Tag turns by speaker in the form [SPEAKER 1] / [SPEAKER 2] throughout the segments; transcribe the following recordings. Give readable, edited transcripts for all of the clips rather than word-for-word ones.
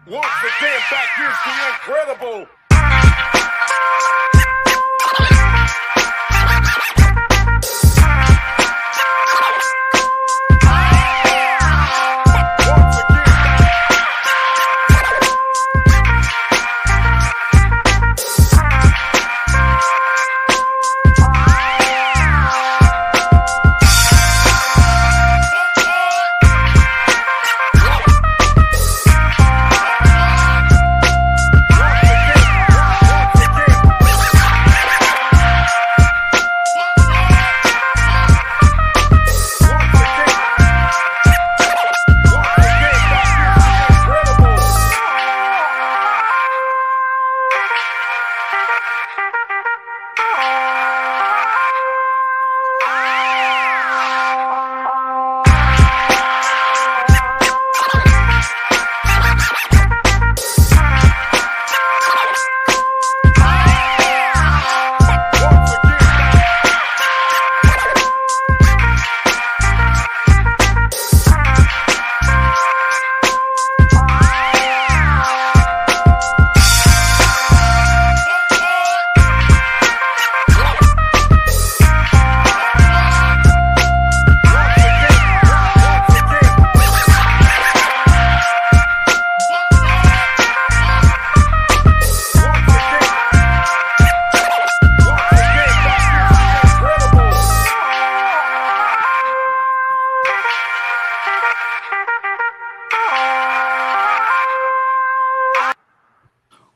[SPEAKER 1] Once again, back here's the incredible.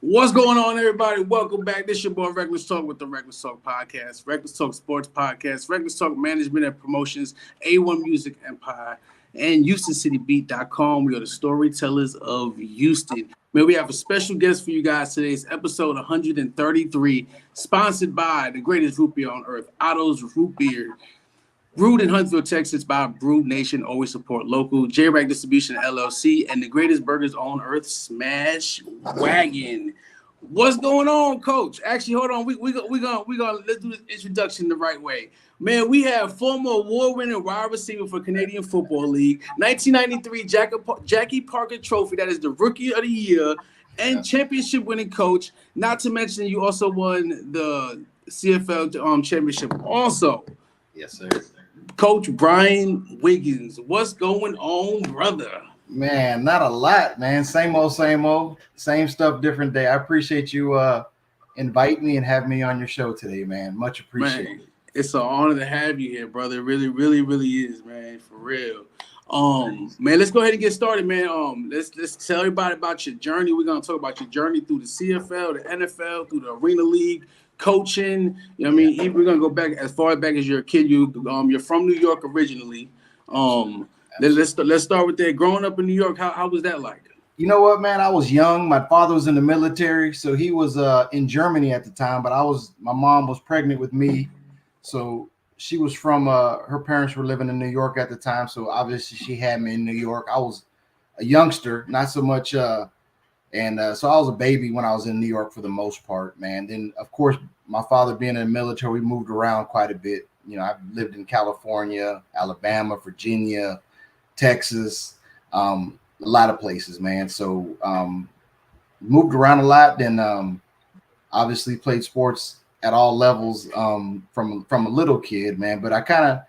[SPEAKER 2] What's going on, everybody? Welcome back. This is your boy Reckless Talk with the Reckless Talk Podcast, Reckless Talk Sports Podcast, Reckless Talk Management and Promotions, A1 Music Empire, and HoustonCityBeat.com. We are the storytellers of Houston. Man, we have a special guest for you guys today. It's episode 133, sponsored by the greatest root beer on earth, Otto's Root Beer. Brewed in Huntsville, Texas by Brew Nation, always support local. J-Rack Distribution LLC and the greatest burgers on earth, Smash Wagon. What's going on, Coach? Actually, hold on. We gonna let's do this introduction the right way. Man, we have former award-winning wide receiver for Canadian Football League, 1993 Jackie Parker Trophy. That is the Rookie of the Year and championship-winning coach. Not to mention, you also won the CFL championship. Also,
[SPEAKER 3] yes, sir.
[SPEAKER 2] Coach Brian Wiggins, what's going on, brother?
[SPEAKER 3] Man, not a lot, man. Same old, same stuff, different day. I appreciate you inviting me and having me on your show today, man. Much appreciated.
[SPEAKER 2] Man, it's an honor to have you here, brother. It really, really, really is, man, for real. Man, let's go ahead and get started, man. Let's tell everybody about your journey. We're gonna talk about your journey through the CFL, the NFL, through the Arena League, coaching. You know what I mean? We're gonna go back as far back as you're a kid. You're from New York originally. Let's start with that. Growing up in New York, how was that like?
[SPEAKER 3] You know what, man? I was young. My father was in the military, so he was in Germany at the time. But my mom was pregnant with me, so she was from her parents were living in New York at the time. So obviously she had me in New York. I was a youngster, not so much. So I was a baby when I was in New York for the most part, man. Then, of course, my father being in the military, we moved around quite a bit. You know, I've lived in California, Alabama, Virginia, Texas, a lot of places, man. So moved around a lot. Then obviously played sports at all levels from a little kid, man. But I kind of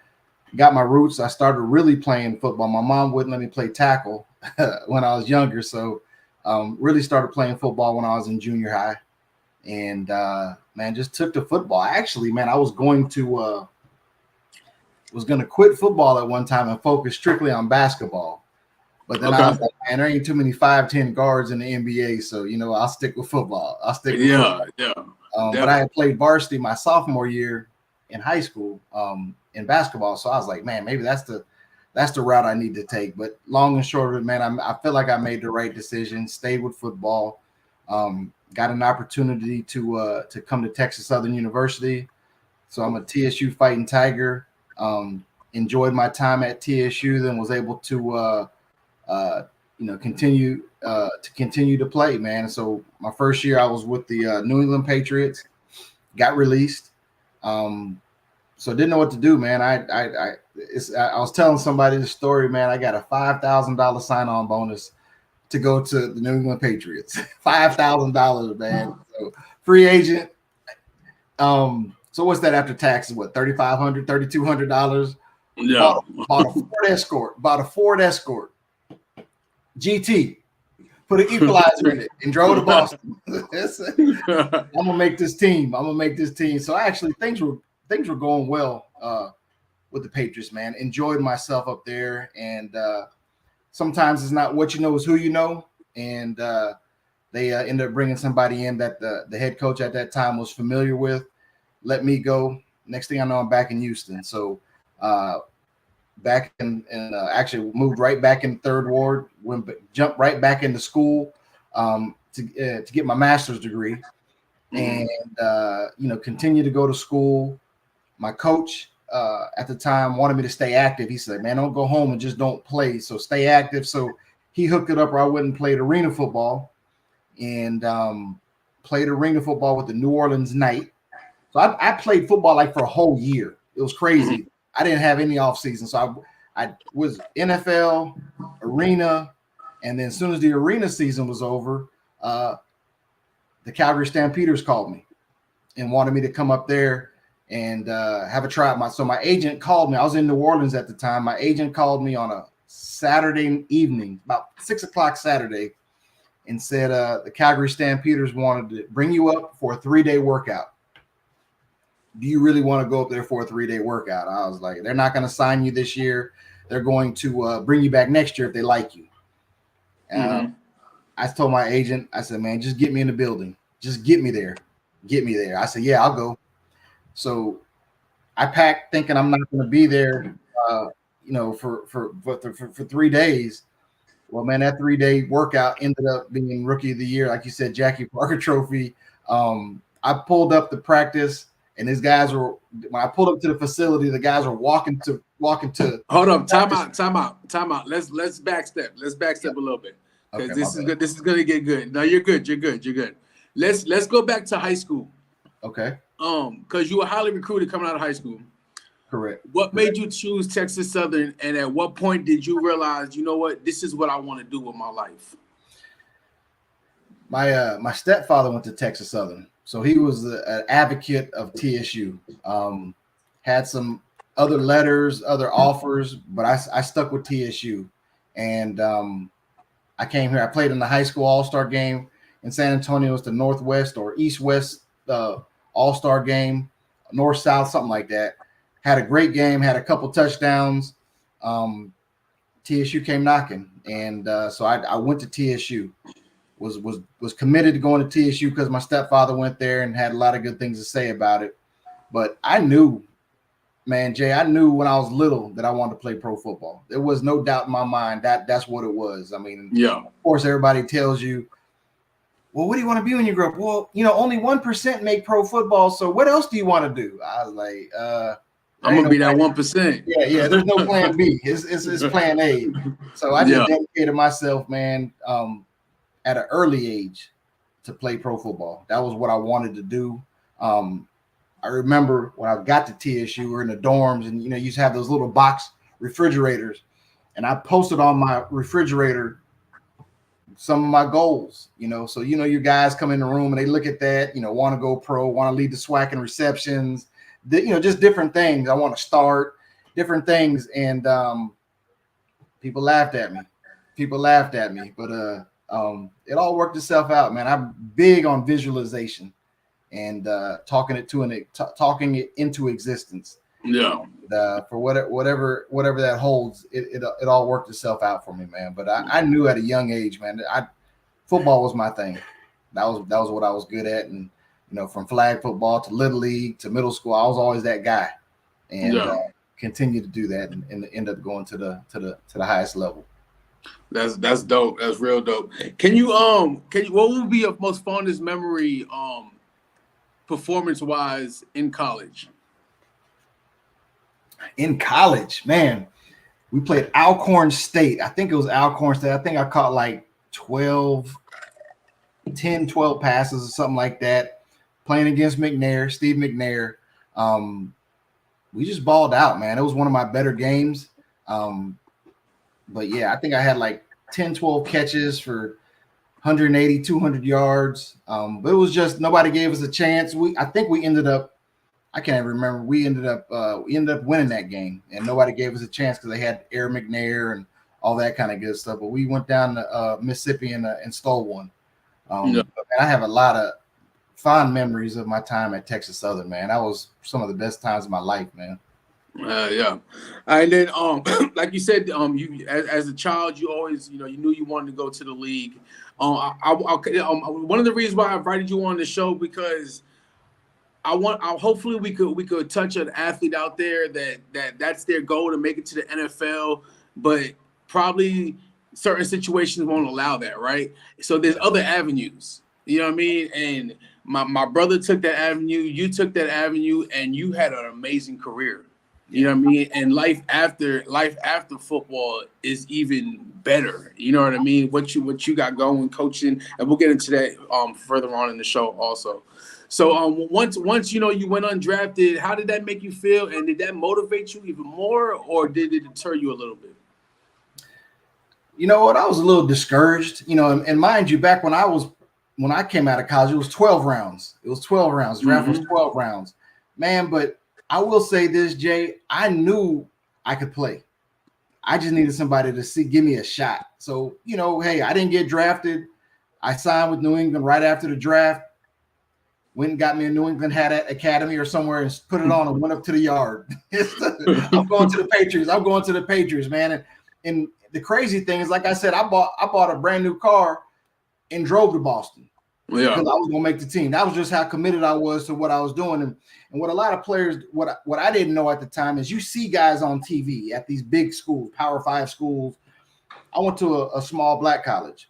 [SPEAKER 3] got my roots. I started really playing football. My mom wouldn't let me play tackle when I was younger, so really started playing football when I was in junior high, and man, just took to football. Actually, man, I was going to quit football at one time and focus strictly on basketball. But then I was like, man, there ain't too many 5'10" guards in the NBA, so I'll stick with football. Football. But I had played varsity my sophomore year in high school in basketball, so I was like, man, maybe that's the route I need to take. But long and short of it, man, I feel like I made the right decision, stayed with football, got an opportunity to come to Texas Southern University. So I'm a TSU Fighting Tiger. Enjoyed my time at TSU, then was able to continue to play, man. So my first year, I was with the New England Patriots. Got released. So didn't know what to do, man. I was telling somebody the story, man. I got a $5,000 sign-on bonus to go to the New England Patriots. $5,000, man. So free agent. So what's that after taxes? What, $3,500, $3,200?
[SPEAKER 2] Yeah.
[SPEAKER 3] Bought a Ford Escort. GT. Put an equalizer in it and drove to Boston. I'm gonna make this team. So actually things were going well with the Patriots, man. Enjoyed myself up there, and sometimes it's not what you know, is who you know. And they ended up bringing somebody in that the head coach at that time was familiar with. Let me go. Next thing I know, I'm back in Houston. So back in actually moved right back in Third Ward. Jumped right back into school to get my master's degree, and continue to go to school. My coach at the time wanted me to stay active. He said, "Man, don't go home and just don't play. So stay active." So he hooked it up where I went and played arena football, and played arena football with the New Orleans Knight. So I played football like for a whole year. It was crazy. I didn't have any off season, so I was NFL, arena, and then as soon as the arena season was over, the Calgary Stampeders called me and wanted me to come up there and have a tryout. So my agent called me. I was in New Orleans at the time. My agent called me on a Saturday evening, about 6 o'clock Saturday, and said the Calgary Stampeders wanted to bring you up for a 3-day workout. Do you really want to go up there for a 3-day workout? I was like, they're not going to sign you this year. They're going to bring you back next year if they like you. I told my agent, I said, man, just get me in the building. Just get me there. I said, yeah, I'll go. So I packed thinking I'm not going to be there, for 3 days. Well, man, that 3-day workout ended up being Rookie of the Year. Like you said, Jackie Parker Trophy. I pulled up to practice, and these guys were, when I pulled up to the facility, the guys were walking to.
[SPEAKER 2] Hold up, time out. Let's backstep. Let's backstep a little bit, because this is good. This is gonna get good. No, you're good. Let's go back to high school.
[SPEAKER 3] Okay.
[SPEAKER 2] Because you were highly recruited coming out of high school.
[SPEAKER 3] Correct.
[SPEAKER 2] What made you choose Texas Southern, and at what point did you realize, you know what, this is what I want to do with my life?
[SPEAKER 3] My stepfather went to Texas Southern, so he was an advocate of TSU. Had some other letters, other offers, but I stuck with TSU. And I came here. I played in the high school all-star game in San Antonio. It's the Northwest or East-West all-star game, North-South, something like that. Had a great game, had a couple touchdowns. TSU came knocking. And so I went to TSU. Was committed to going to TSU because my stepfather went there and had a lot of good things to say about it. But I knew, man, Jay, I knew when I was little that I wanted to play pro football. There was no doubt in my mind that that's what it was. I mean,
[SPEAKER 2] yeah.
[SPEAKER 3] Of course, everybody tells you, well, what do you want to be when you grow up? Well, only 1% make pro football. So what else do you want to do? I was like,
[SPEAKER 2] I'm going to be that 1%.
[SPEAKER 3] Yeah. There's no plan B. It's plan A. So I just dedicated myself, man, at an early age to play pro football. That was what I wanted to do. I remember when I got to TSU, we were in the dorms, and you used to have those little box refrigerators, and I posted on my refrigerator some of my goals. So your guys come in the room and they look at that, want to go pro, want to lead the SWAC and receptions, just different things. I want to start different things, and people laughed at me. But it all worked itself out, man. I'm big on visualization and talking it into existence.
[SPEAKER 2] Yeah.
[SPEAKER 3] For whatever that holds, it all worked itself out for me, man. But I knew at a young age, man, football was my thing. That was what I was good at, and from flag football to little league to middle school, I was always that guy, and continue to do that, and end up going to the highest level.
[SPEAKER 2] That's dope. That's real dope. Can you what would be your most fondest memory performance-wise in college?
[SPEAKER 3] In college, man, We played Alcorn State. I think it was Alcorn State. I think I caught like 12 passes or something like that. Playing against Steve McNair. We just balled out, man. It was one of my better games. But yeah, I think I had like 10, 12 catches for 180, 200 yards. But it was just nobody gave us a chance. I can't remember. We ended up winning that game, and nobody gave us a chance because they had Air McNair and all that kind of good stuff. But we went down to Mississippi and stole one. But I have a lot of fond memories of my time at Texas Southern, man. That was some of the best times of my life, man.
[SPEAKER 2] Yeah. And then like you said, you as a child, you always, you knew you wanted to go to the league. One of the reasons why I invited you on the show, because hopefully we could touch an athlete out there that's their goal to make it to the NFL, but probably certain situations won't allow that, right? So there's other avenues, you know what I mean? And my brother took that avenue, you took that avenue, and you had an amazing career. You know what I mean? And life after football is even better. You know what I mean? What you got going, coaching, and we'll get into that further on in the show also. So once you went undrafted, how did that make you feel? And did that motivate you even more, or did it deter you a little bit?
[SPEAKER 3] You know what? I was a little discouraged, and mind you, back when I came out of college, it was 12 rounds. It was 12 rounds. Draft was 12 rounds. Man, but I will say this, Jay, I knew I could play. I just needed somebody to give me a shot. So, hey, I didn't get drafted. I signed with New England right after the draft. Went and got me a New England academy or somewhere and put it on and went up to the yard. I'm going to the Patriots, man. And the crazy thing is, like I said, I bought a brand new car and drove to Boston. Yeah. Because I was going to make the team. That was just how committed I was to what I was doing. And what a lot of players, what I didn't know at the time is you see guys on TV at these big schools, Power 5 schools. I went to a small black college.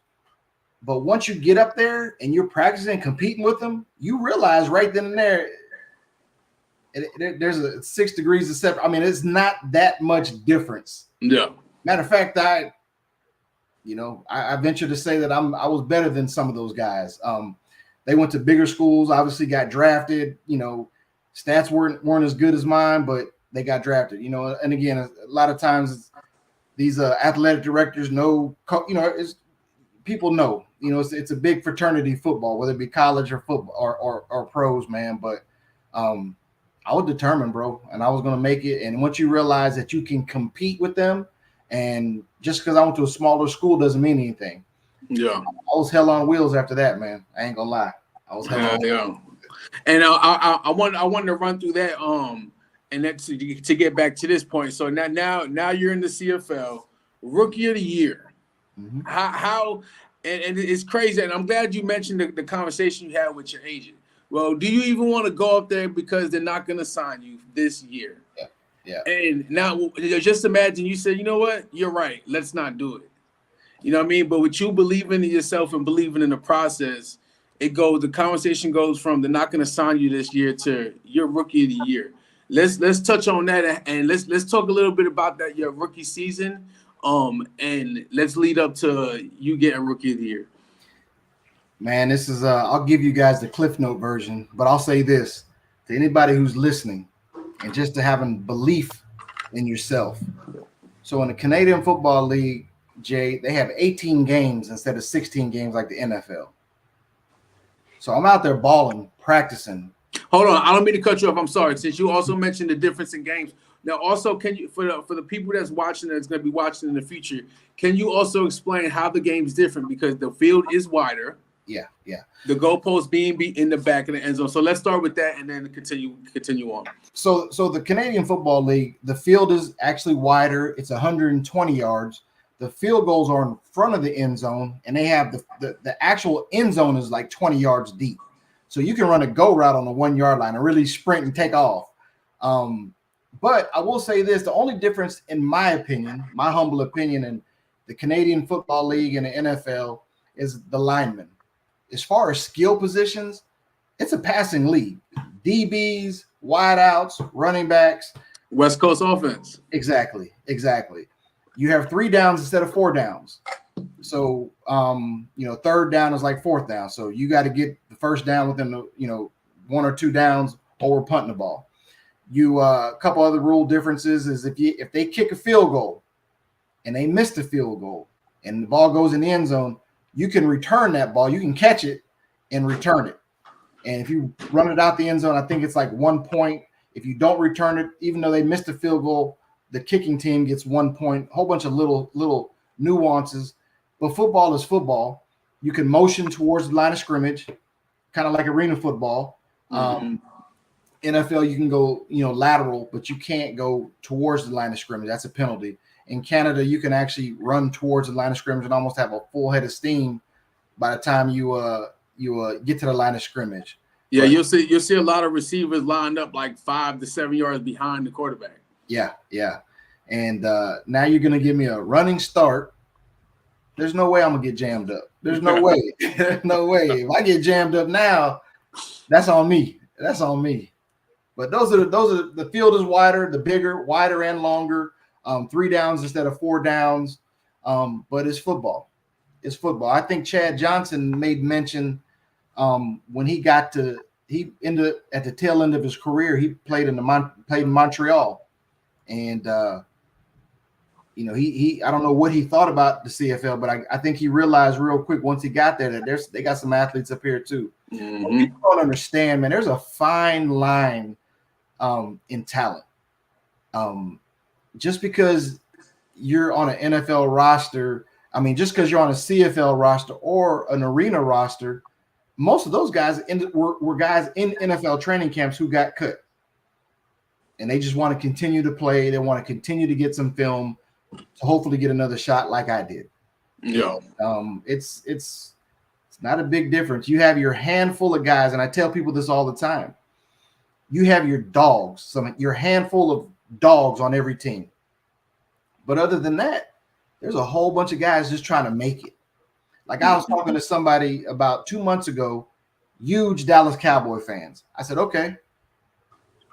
[SPEAKER 3] But once you get up there and you're practicing and competing with them, you realize right then and there, there's a 6 degrees of separate. I mean, it's not that much difference.
[SPEAKER 2] Yeah.
[SPEAKER 3] Matter of fact, I venture to say that I was better than some of those guys. They went to bigger schools, obviously got drafted. Stats weren't as good as mine, but they got drafted. And again, a lot of times these athletic directors know. People know. It's a big fraternity football, whether it be college or football or pros, man. But I was determined, bro, and I was going to make it. And once you realize that you can compete with them, and just because I went to a smaller school doesn't mean anything.
[SPEAKER 2] Yeah,
[SPEAKER 3] I was hell on wheels after that, man. I ain't gonna lie. I was hell on wheels.
[SPEAKER 2] And I wanted to run through that. And that's to get back to this point. So now you're in the CFL, Rookie of the Year. Mm-hmm. How and it's crazy. And I'm glad you mentioned the conversation you had with your agent. Well, do you even want to go up there because they're not going to sign you this year?
[SPEAKER 3] Yeah.
[SPEAKER 2] And now just imagine you said, you know what? You're right. Let's not do it. You know what I mean? But with you believing in yourself and believing in the process, the conversation goes from they're not going to sign you this year to your Rookie of the Year. Let's touch on that and let's talk a little bit about that, your rookie season. And let's lead up to you getting Rookie of the Year.
[SPEAKER 3] Man, this is I'll give you guys the Cliff Note version, but I'll say this to anybody who's listening and just to having belief in yourself. So in the Canadian Football League, Jay, they have 18 games instead of 16 games like the NFL. So I'm out there balling, practicing.
[SPEAKER 2] Hold on, I don't mean to cut you off. I'm sorry. Since you also mentioned the difference in games. Now, also, can you for the people that's watching, that's going to be watching in the future, can you also explain how the game's different? Because the field is wider.
[SPEAKER 3] Yeah.
[SPEAKER 2] The goalpost being in the back of the end zone. So let's start with that and then continue on.
[SPEAKER 3] So the Canadian Football League, the field is actually wider. It's 120 yards. The field goals are in front of the end zone, and they have the actual end zone is like 20 yards deep. So you can run a go route on the 1 yard line and really sprint and take off. But I will say this, the only difference in my opinion, my humble opinion, in the Canadian Football League and the NFL is the linemen. As far as skill positions, it's a passing league. DBs, wideouts, running backs.
[SPEAKER 2] West Coast offense.
[SPEAKER 3] Exactly. you have 3 downs instead of 4 downs. So, third down is like fourth down. So you got to get the first down within the, 1 or 2 downs, or we're punting the ball. A couple other rule differences is if they kick a field goal and they missed a field goal and the ball goes in the end zone, you can return that ball. You can catch it and return it. And if you run it out the end zone, I think it's like 1 point. If you don't return it, even though they missed a field goal, the kicking team gets 1 point. A whole bunch of little nuances. But football is football. You can motion towards the line of scrimmage, kind of like arena football. NFL, you can go, lateral, but you can't go towards the line of scrimmage. That's a penalty. In Canada, you can actually run towards the line of scrimmage and almost have a full head of steam by the time you get to the line of scrimmage.
[SPEAKER 2] Yeah, but you'll see a lot of receivers lined up like 5 to 7 yards behind the quarterback.
[SPEAKER 3] Yeah. And now you're going to give me a running start. There's no way I'm going to get jammed up. There's no way. There's no way. If I get jammed up now, that's on me. That's on me. But those are the field is wider, wider and longer. 3 downs instead of 4 downs. But it's football. It's football. I think Chad Johnson made mention when he ended at the tail end of his career. He played in Montreal, and he I don't know what he thought about the CFL, but I think he realized real quick once he got there that they got some athletes up here too. People don't understand, man. There's a fine line in talent. Just because you're on an NFL roster, just because you're on a CFL roster or an arena roster, most of those guys were guys in NFL training camps who got cut. And they just want to continue to play. They want to continue to get some film to hopefully get another shot like I did.
[SPEAKER 2] Yeah.
[SPEAKER 3] It's not a big difference. You have your handful of guys, and I tell people this all the time. You have your dogs, your handful of dogs on every team. But other than that, there's a whole bunch of guys just trying to make it. Like I was talking to somebody about 2 months ago, huge Dallas Cowboy fans. I said, okay,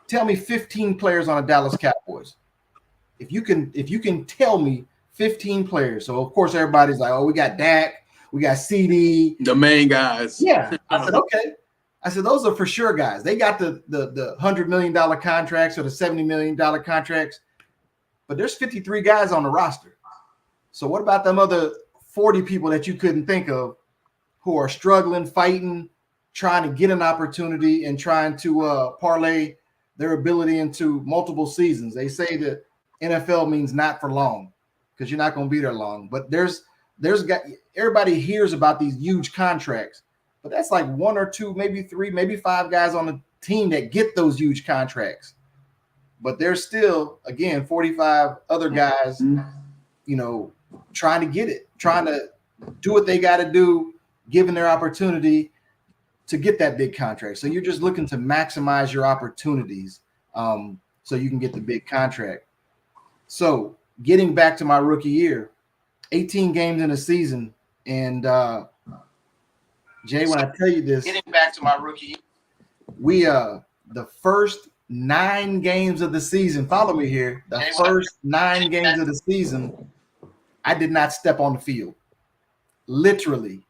[SPEAKER 3] tell me 15 players on a Dallas Cowboys. If you can tell me 15 players. So of course everybody's like, oh, we got Dak, we got CD,
[SPEAKER 2] the main guys.
[SPEAKER 3] Yeah. I said, okay. I said, those are for sure guys. They got the $100 million contracts or the $70 million contracts, but there's 53 guys on the roster. So what about them other 40 people that you couldn't think of who are struggling, fighting, trying to get an opportunity and trying to parlay their ability into multiple seasons? They say that NFL means not for long because you're not going to be there long. But there's everybody hears about these huge contracts, but that's like 1 or 2, maybe 3, maybe 5 guys on the team that get those huge contracts. But there's still, again, 45 other guys, trying to get it, trying to do what they got to do, given their opportunity to get that big contract. So you're just looking to maximize your opportunities so you can get the big contract. So getting back to my rookie year, 18 games in a season. And Jay, when I tell you this, getting back to my rookie, we the first 9 games of the season, follow me here, the first 9 games of the season, I did not step on the field. Literally,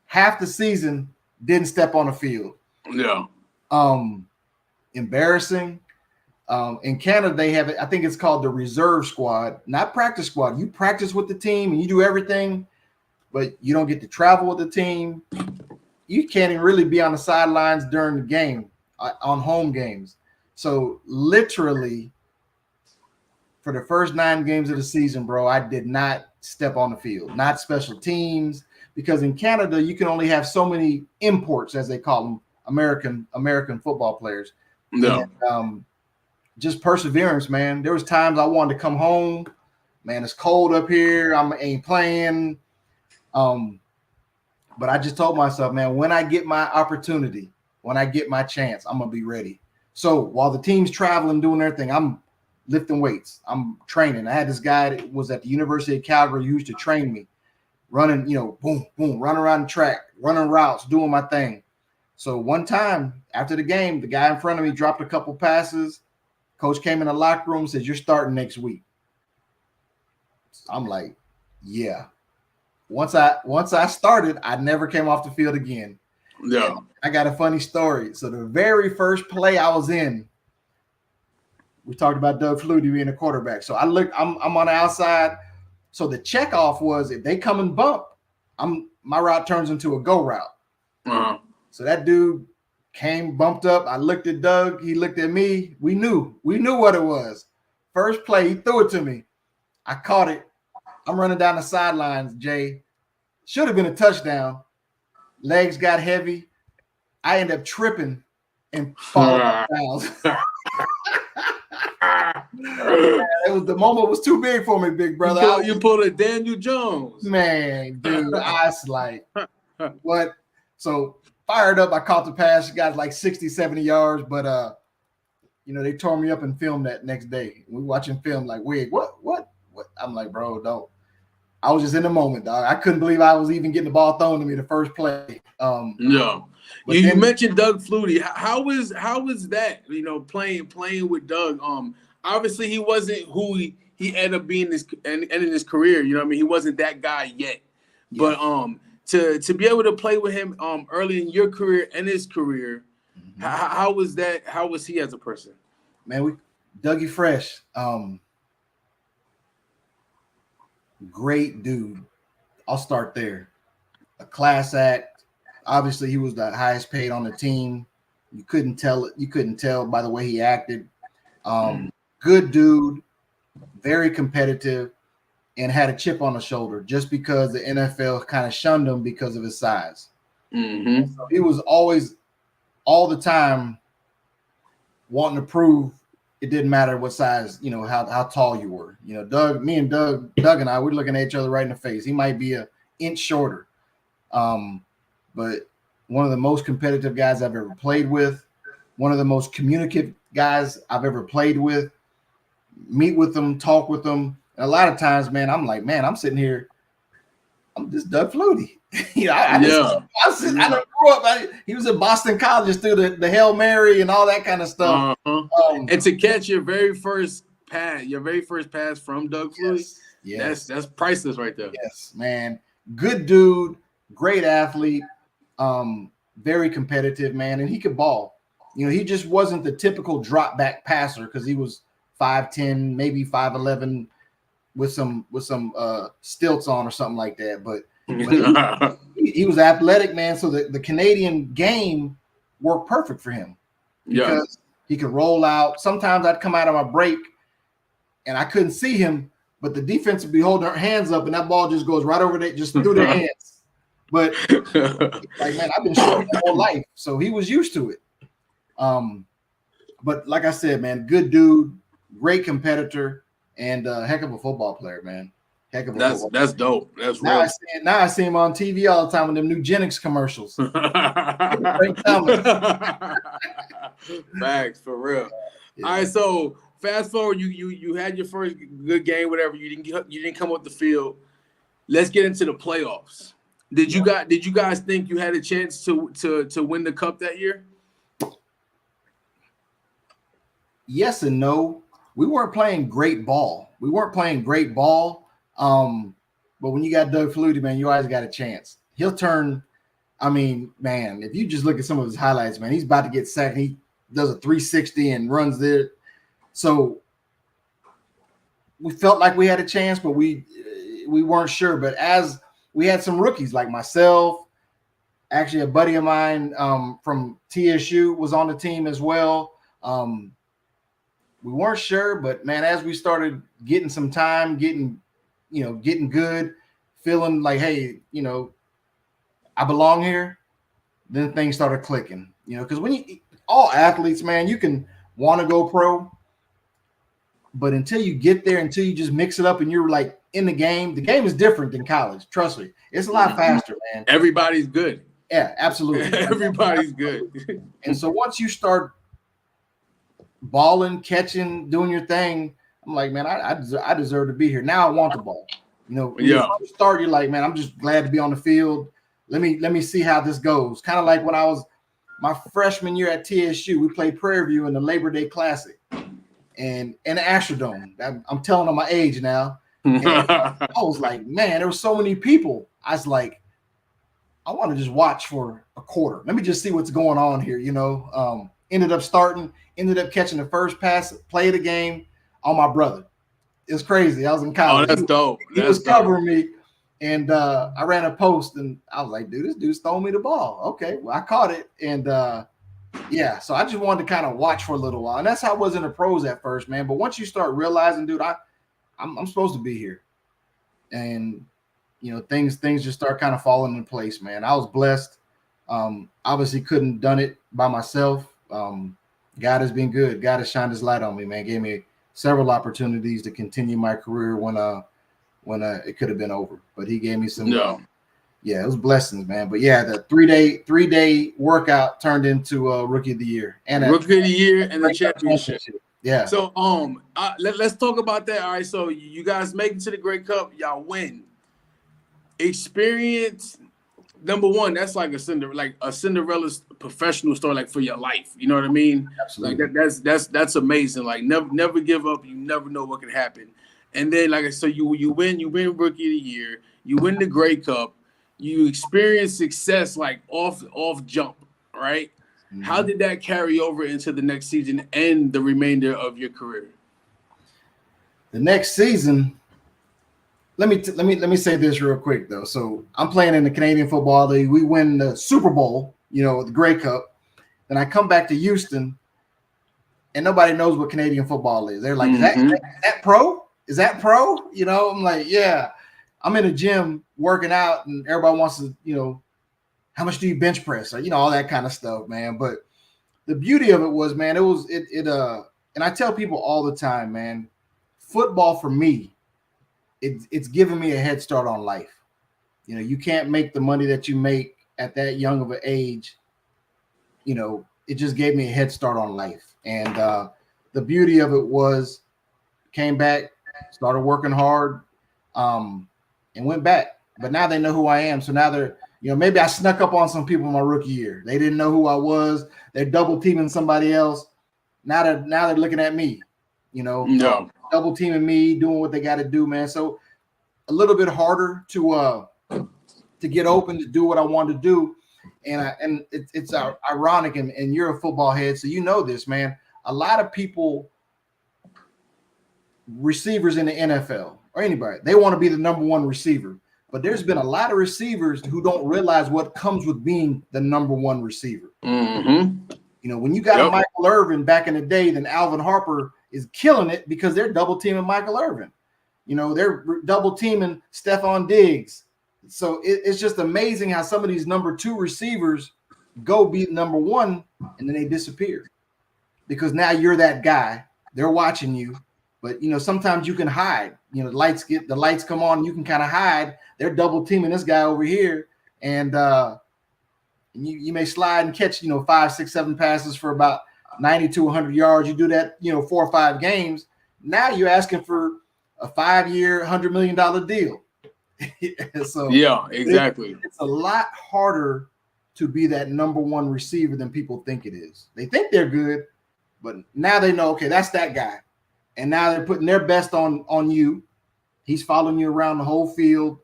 [SPEAKER 3] half the season didn't step on the field.
[SPEAKER 2] Yeah.
[SPEAKER 3] Embarrassing. In Canada, they have it. I think it's called the reserve squad, not practice squad. You practice with the team and you do everything, but you don't get to travel with the team. You can't even really be on the sidelines during the game, on home games. So literally, for the first 9 games of the season, bro, I did not step on the field, not special teams, because in Canada, you can only have so many imports, as they call them, American football players.
[SPEAKER 2] No.
[SPEAKER 3] And, just perseverance, man. There was times I wanted to come home. Man, it's cold up here. I ain't playing. But I just told myself, man, when I get my opportunity, when I get my chance, I'm going to be ready. So while the team's traveling, doing their thing, I'm lifting weights. I'm training. I had this guy that was at the University of Calgary who used to train me, running, boom, boom, running around the track, running routes, doing my thing. So one time after the game, the guy in front of me dropped a couple passes. Coach came in the locker room and said, you're starting next week. I'm like, yeah. Once I started, I never came off the field again.
[SPEAKER 2] Yeah.
[SPEAKER 3] And I got a funny story. So the very first play I was in, we talked about Doug Flutie being a quarterback. So I'm on the outside. So the checkoff was if they come and bump, my route turns into a go route.
[SPEAKER 2] Uh-huh.
[SPEAKER 3] So that dude came, bumped up. I looked at Doug. He looked at me. We knew what it was. First play, he threw it to me. I caught it. I'm running down the sidelines, Jay. Should have been a touchdown. Legs got heavy. I ended up tripping and falling off bounds. The moment was too big for me, big brother.
[SPEAKER 2] You pulled a Daniel Jones.
[SPEAKER 3] Man, dude, I was like, what? So fired up. I caught the pass. You guys like 60, 70 yards, but they tore me up and filmed that next day. We watching film like, wait, what? I'm like, bro, don't. I was just in the moment, dog. I couldn't believe I was even getting the ball thrown to me the first play.
[SPEAKER 2] No. You mentioned Doug Flutie. How was that? Playing with Doug. Obviously he wasn't who he ended up being ending his career. You know what I mean? He wasn't that guy yet. Yeah. But to be able to play with him early in your career and his career, how was that? How was he as a person?
[SPEAKER 3] Man, Dougie Fresh. Great dude. I'll start there. A class act. Obviously, he was the highest paid on the team. You couldn't tell it. You couldn't tell by the way he acted. Good dude, very competitive, and had a chip on the shoulder just because the NFL kind of shunned him because of his size.
[SPEAKER 2] Mm-hmm.
[SPEAKER 3] So he was always, all the time, wanting to prove it didn't matter what size, how tall you were. Doug and I, we're looking at each other right in the face. He might be an inch shorter, but one of the most competitive guys I've ever played with, one of the most communicative guys I've ever played with. Meet with them, talk with them. And a lot of times, man, I'm like, man, I'm sitting here. I'm just Doug Flutie. I don't grow up. He was in Boston College through the Hail Mary and all that kind of stuff.
[SPEAKER 2] And to catch your very first pass from Doug Flutie, that's priceless right there.
[SPEAKER 3] Yes, man. Good dude, great athlete, very competitive, man, and he could ball. He just wasn't the typical drop back passer because he was 5'10", maybe 5'11", with some stilts on or something like that. But he was athletic, man. So the Canadian game worked perfect for him because he could roll out. Sometimes I'd come out of my break and I couldn't see him, but the defense would be holding their hands up and that ball just goes right over there, just through their hands. But like, man, I've been short my whole life, so he was used to it. But like I said, man, good dude, great competitor, and heck of a football player, man. Heck of a football player.
[SPEAKER 2] That's dope. That's
[SPEAKER 3] now
[SPEAKER 2] real.
[SPEAKER 3] I see him on TV all the time with them Nugenix commercials.
[SPEAKER 2] Facts, for real. Yeah. All right, so fast forward, you had your first good game, whatever. You didn't come off the field. Let's get into the playoffs. Did you guys think you had a chance to win the cup that year?
[SPEAKER 3] Yes and no. We weren't playing great ball. But when you got Doug Flutie, man, you always got a chance. He'll turn. I mean, man, if you just look at some of his highlights, man, he's about to get sacked. He does a 360 and runs there. So we felt like we had a chance, but we weren't sure. But as we had some rookies like myself, actually a buddy of mine from TSU was on the team as well. We weren't sure, but man, as we started getting some time, getting good, feeling like, hey, I belong here, then things started clicking, because when all athletes, man, you can want to go pro, but until you get there, until you just mix it up and you're like in the game is different than college. Trust me. It's a lot faster, man.
[SPEAKER 2] Everybody's good.
[SPEAKER 3] Yeah, absolutely.
[SPEAKER 2] Everybody's good.
[SPEAKER 3] And so once you start balling, catching, doing your thing, I'm like, man, I deserve to be here. Now I want the ball. When you first start, you're like, man, I'm just glad to be on the field. Let me see how this goes. Kind of like when I was my freshman year at TSU, we played Prairie View in the Labor Day Classic and in the Astrodome. I'm telling on my age now. And I was like, man, there were so many people. I was like, I want to just watch for a quarter. Let me just see what's going on here. Ended up starting, ended up catching the first pass, play of the game on my brother. It's crazy. I was in college.
[SPEAKER 2] Oh, that's dope.
[SPEAKER 3] He was covering me, and I ran a post, and I was like, dude, this dude's throwing me the ball. Okay, well, I caught it, and so I just wanted to kind of watch for a little while, and that's how I was in the pros at first, man. But once you start realizing, dude, I'm supposed to be here, and things just start kind of falling into place, man. I was blessed. Obviously couldn't have done it by myself. God has been good. God has shined his light on me, man. Gave me several opportunities to continue my career when it could have been over, but he gave me some. It was blessings, man. But yeah, the three-day workout turned into rookie of the year and
[SPEAKER 2] rookie of the year and the championship.
[SPEAKER 3] Yeah.
[SPEAKER 2] So let's talk about that. All right. So you guys make it to the Grey Cup, y'all win. Experience number one. That's like a Cinderella's professional story, like for your life. You know what I mean?
[SPEAKER 3] Absolutely.
[SPEAKER 2] Like that's amazing. Like never give up. You never know what can happen. And then like I said, you win rookie of the year. You win the Grey Cup. You experience success like off jump, right? Mm-hmm. How did that carry over into the next season and the remainder of your career?
[SPEAKER 3] The next season, let me say this real quick though. So I'm playing in the Canadian Football League. We win the Super Bowl, the Grey Cup. Then I come back to Houston, and nobody knows what Canadian football is. They're like,
[SPEAKER 2] mm-hmm.
[SPEAKER 3] is that pro? Is that pro? I'm like, yeah. I'm in a gym working out, and everybody wants to, how much do you bench press? Or, all that kind of stuff, man. But the beauty of it was, man, and I tell people all the time, man, football for me, it's given me a head start on life. You can't make the money that you make at that young of an age. It just gave me a head start on life. And the beauty of it was, came back, started working hard, and went back. But now they know who I am. So now they're, maybe I snuck up on some people in my rookie year. They didn't know who I was. They're double teaming somebody else. Now they're looking at me, double teaming me, doing what they got to do, man. So a little bit harder to get open to do what I want to do. And it's ironic, and you're a football head, so you know this, man. A lot of people, receivers in the NFL or anybody, they want to be the number one receiver. But there's been a lot of receivers who don't realize what comes with being the number one receiver.
[SPEAKER 2] Mm-hmm.
[SPEAKER 3] When you got a Michael Irvin back in the day, then Alvin Harper is killing it because they're double teaming Michael Irvin. They're double teaming Stephon Diggs. So it's just amazing how some of these number two receivers go beat number one and then they disappear because now you're that guy. They're watching you. But sometimes you can hide. The lights come on, you can kind of hide. They're double teaming this guy over here, and you may slide and catch 5, 6, 7 passes for about 90 to 100 yards. You do that 4 or 5 games. Now you're asking for a 5-year, $100 million deal. So
[SPEAKER 2] yeah, exactly.
[SPEAKER 3] It's a lot harder to be that number one receiver than people think it is. They think they're good, but now they know, okay, that's that guy. And now they're putting their best on you. He's following you around the whole field.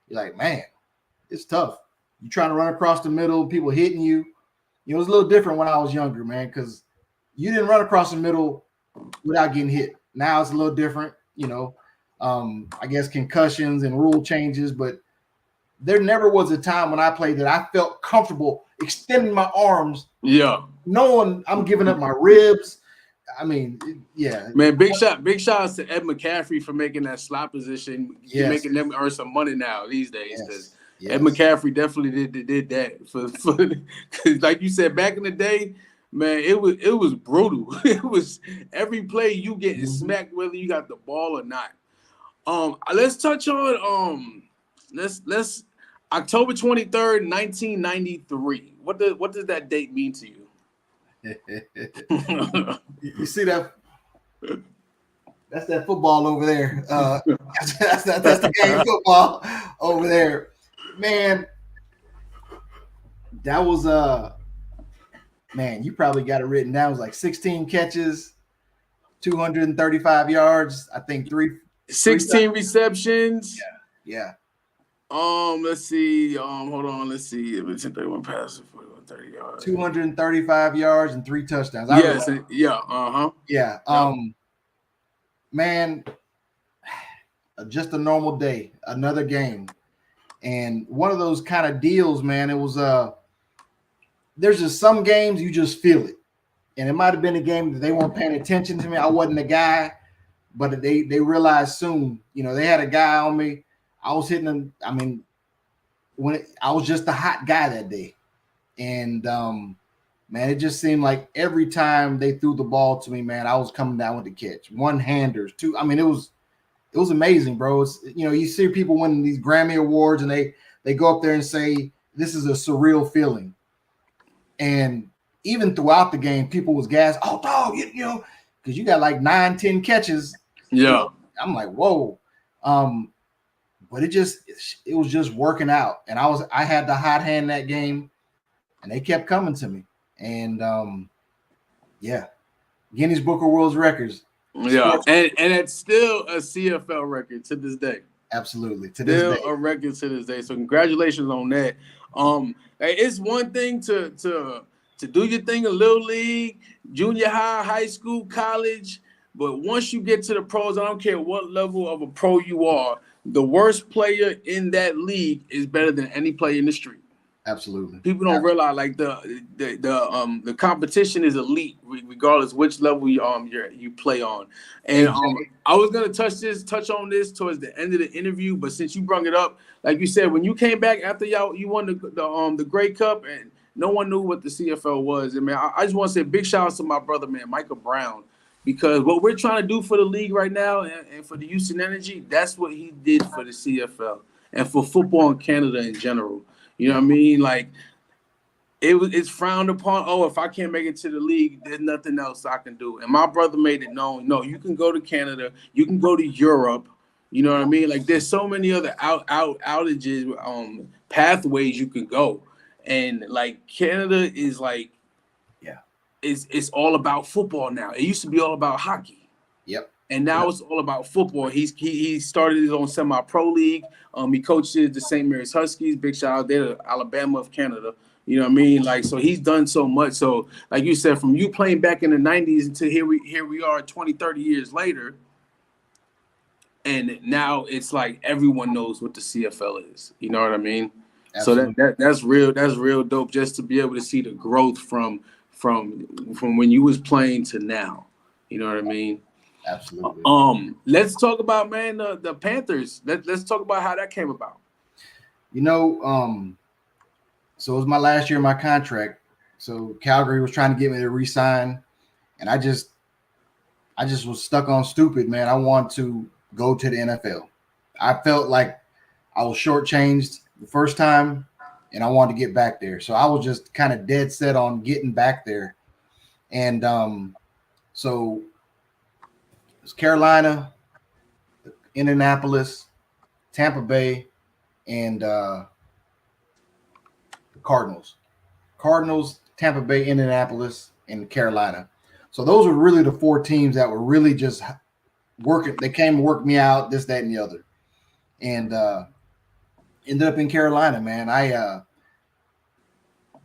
[SPEAKER 3] You're like, man, it's tough. You're trying to run across the middle, people hitting you. It was a little different when I was younger, man, because you didn't run across the middle without getting hit. Now it's a little different, I guess concussions and rule changes, but there never was a time when I played that I felt comfortable extending my arms.
[SPEAKER 2] Yeah.
[SPEAKER 3] Knowing I'm giving up my ribs. I mean, yeah.
[SPEAKER 2] Man, big shots to Ed McCaffrey for making that slot position.
[SPEAKER 3] Yes.
[SPEAKER 2] Making them earn some money now these days.
[SPEAKER 3] Yes.
[SPEAKER 2] Ed McCaffrey definitely did that for because like you said, back in the day, man, it was brutal. It was every play you getting smacked whether you got the ball or not. Let's touch on let's October 23rd, 1993. What does that date mean to you?
[SPEAKER 3] You see that? That's that football over there. That's the game football over there, man. That was man. You probably got it written down. It was like 16 catches, 235 yards. I think 3
[SPEAKER 2] 16 receptions.
[SPEAKER 3] Yeah.
[SPEAKER 2] Let's see. Hold on. Let's see. It was 31 passes, 41, 30 yards.
[SPEAKER 3] 235 yards and 3 touchdowns.
[SPEAKER 2] Yes. Yeah.
[SPEAKER 3] Yeah. Man, just a normal day, another game. And one of those kind of deals, man, it was there's just some games you just feel it. And it might have been a game that they weren't paying attention to me. I wasn't the guy, but they realized soon, they had a guy on me. I was hitting them. I mean, I was just the hot guy that day. And man, it just seemed like every time they threw the ball to me, man, I was coming down with the catch. One-handers, two. I mean, it was amazing, bro. It's, you see people winning these Grammy Awards and they go up there and say, this is a surreal feeling. And even throughout the game, people was gassed. Oh, dog, because you got like 9-10 catches.
[SPEAKER 2] Yeah.
[SPEAKER 3] I'm like, whoa. But it was just working out. And I had the hot hand that game, and they kept coming to me. And Guinness Book of World Records.
[SPEAKER 2] Yeah, and it's still a CFL record to this day.
[SPEAKER 3] Absolutely, to this day,
[SPEAKER 2] still a record to this day. So congratulations on that. It's one thing to do your thing in little league, junior high, high school, college, but once you get to the pros, I don't care what level of a pro you are, the worst player in that league is better than any player in the street.
[SPEAKER 3] Absolutely.
[SPEAKER 2] People don't realize like the competition is elite regardless which level you play on. And I was gonna touch on this towards the end of the interview, but since you brought it up, like you said, when you came back after you won the Grey Cup and no one knew what the CFL was. And man, I just want to say big shout out to my brother, man, Michael Brown, because what we're trying to do for the league right now and for the Houston Energy, that's what he did for the CFL and for football in Canada in general. You know what I mean? Like it's frowned upon. Oh, if I can't make it to the league, there's nothing else I can do. And my brother made it known. No, you can go to Canada. You can go to Europe. You know what I mean? Like there's so many other outages, pathways you can go. And like Canada is like, it's all about football now. It used to be all about hockey.
[SPEAKER 3] Yep.
[SPEAKER 2] And now it's all about football. He started his own semi-pro league. He coaches the St. Mary's Huskies. Big shout out there to Alabama of Canada. You know what I mean? Like, so he's done so much. So, like you said, from you playing back in the 90s until here we are 20, 30 years later. And now it's like everyone knows what the CFL is. You know what I mean? Absolutely. So that's real dope just to be able to see the growth from when you was playing to now. You know what I mean?
[SPEAKER 3] Absolutely.
[SPEAKER 2] Let's talk about, man, the Panthers. Let's talk about how that came about.
[SPEAKER 3] So it was my last year of my contract. So Calgary was trying to get me to re-sign, and I just was stuck on stupid, man. I want to go to the NFL. I felt like I was shortchanged the first time, and I wanted to get back there. So I was just kind of dead set on getting back there. And so it's Carolina, Indianapolis, Tampa Bay, and the Cardinals, Tampa Bay, Indianapolis, and Carolina. So those were really the 4 teams that were really just working. They came to work me out, this, that, and the other. And ended up in Carolina, man.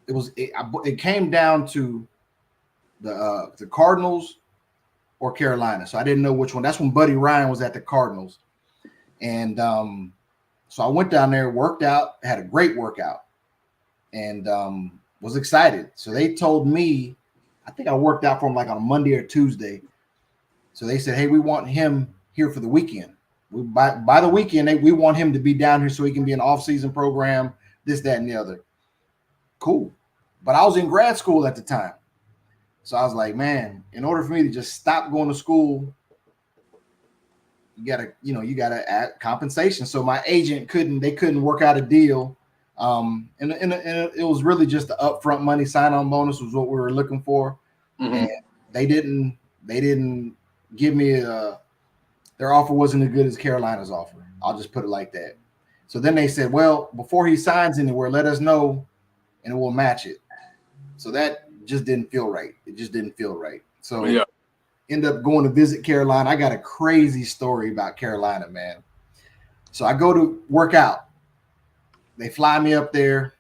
[SPEAKER 3] It came down to the Cardinals or Carolina. So I didn't know which one. That's when Buddy Ryan was at the Cardinals. And so I went down there, worked out, had a great workout, and was excited. So they told me, I think I worked out for them like on a Monday or Tuesday. So they said, hey, we want him here for the weekend. By the weekend, we want him to be down here so he can be an off-season program, this, that, and the other. Cool. But I was in grad school at the time. So I was like, man, in order for me to just stop going to school, you gotta add compensation. So my agent couldn't work out a deal. And it was really just the upfront money sign-on bonus was what we were looking for. Mm-hmm. And they didn't give me their offer wasn't as good as Carolina's offer. I'll just put it like that. So then they said, well, before he signs anywhere, let us know and we'll match it. So that just didn't feel right. It just didn't feel right. So end up going to visit Carolina. I got a crazy story about Carolina, man. So I go to work out. They fly me up there,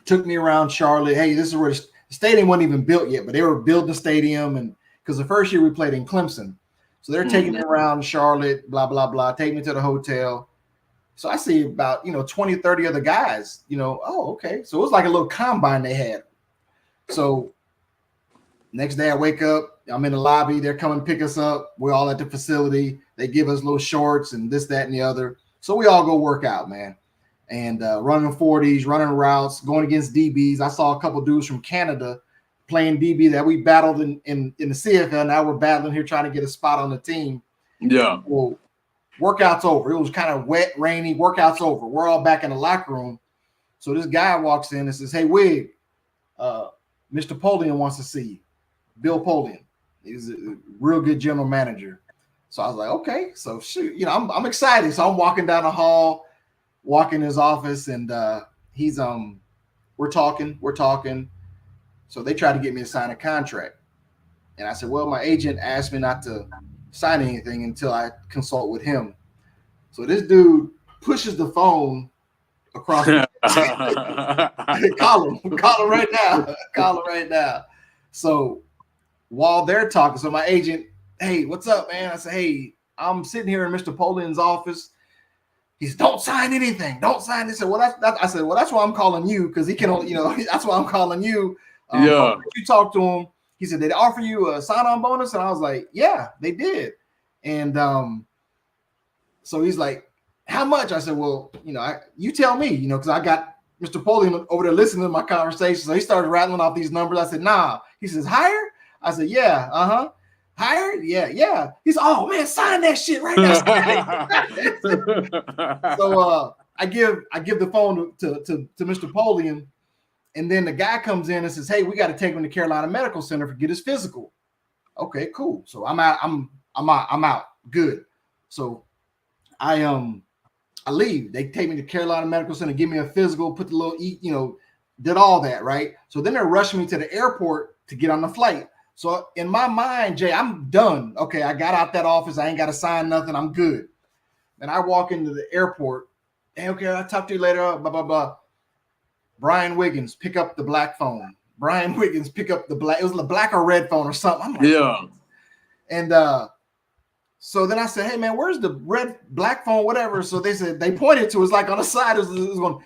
[SPEAKER 3] took me around Charlotte. Hey, this is where the stadium wasn't even built yet, but they were building the stadium. And because the first year we played in Clemson. So they're taking me around Charlotte, blah, blah, blah, take me to the hotel. So I see about, 20, 30 other guys, oh, okay. So it was like a little combine they had. So next day I wake up, I'm in the lobby. They're coming to pick us up. We're all at the facility. They give us little shorts and this, that, and the other. So we all go work out, man. And running 40s, running routes, going against DBs. I saw a couple dudes from Canada playing DB that we battled in the CFL. Now we're battling here trying to get a spot on the team.
[SPEAKER 2] Yeah.
[SPEAKER 3] Well, workout's over. It was kind of wet, rainy. Workout's over. We're all back in the locker room. So this guy walks in and says, "Hey, Wig, Mr. Polian wants to see you." Bill Polian. He's a real good general manager. So I was like, okay. So shoot, I'm excited. So I'm walking down the hall, walking his office, and he's we're talking. So they tried to get me to sign a contract. And I said, well, my agent asked me not to sign anything until I consult with him. So this dude pushes the phone across the call him right now. So while they're talking, so my agent, "Hey, what's up, man?" I said, "Hey, I'm sitting here in Mr. Polian's office." He said, "Don't sign anything. Don't sign this." I said, I said, well, that's why I'm calling you, because he can only, that's why I'm calling you.
[SPEAKER 2] Yeah.
[SPEAKER 3] You talk to him. He said, "Did they offer you a sign-on bonus?" And I was like, "Yeah, they did." And so he's like, "How much?" I said, "Well, you tell me, because I got Mr. Polian over there listening to my conversation." So he started rattling off these numbers. I said, "Nah." He says, "Higher?" I said, "Yeah, higher? Yeah." He said, "Oh man, sign that shit right now." So I give the phone to Mr. Polian, and then the guy comes in and says, "Hey, we got to take him to Carolina Medical Center to get his physical." Okay, cool. So I'm out. I'm out. Good. So I leave. They take me to Carolina Medical Center, give me a physical, put the little did all that, right? So then they're rushing me to the airport to get on the flight. So in my mind, Jay, I'm done. Okay, I got out that office. I ain't got to sign nothing. I'm good. And I walk into the airport. Hey, okay, I'll talk to you later. Blah, blah, blah. Brian Wiggins, pick up the black phone. Brian Wiggins, pick up the black. It was the black or red phone or something. I'm like,
[SPEAKER 2] yeah.
[SPEAKER 3] And so then I said, "Hey, man, where's the black phone, whatever?" So they said, they pointed to, it's like on the side. It was going.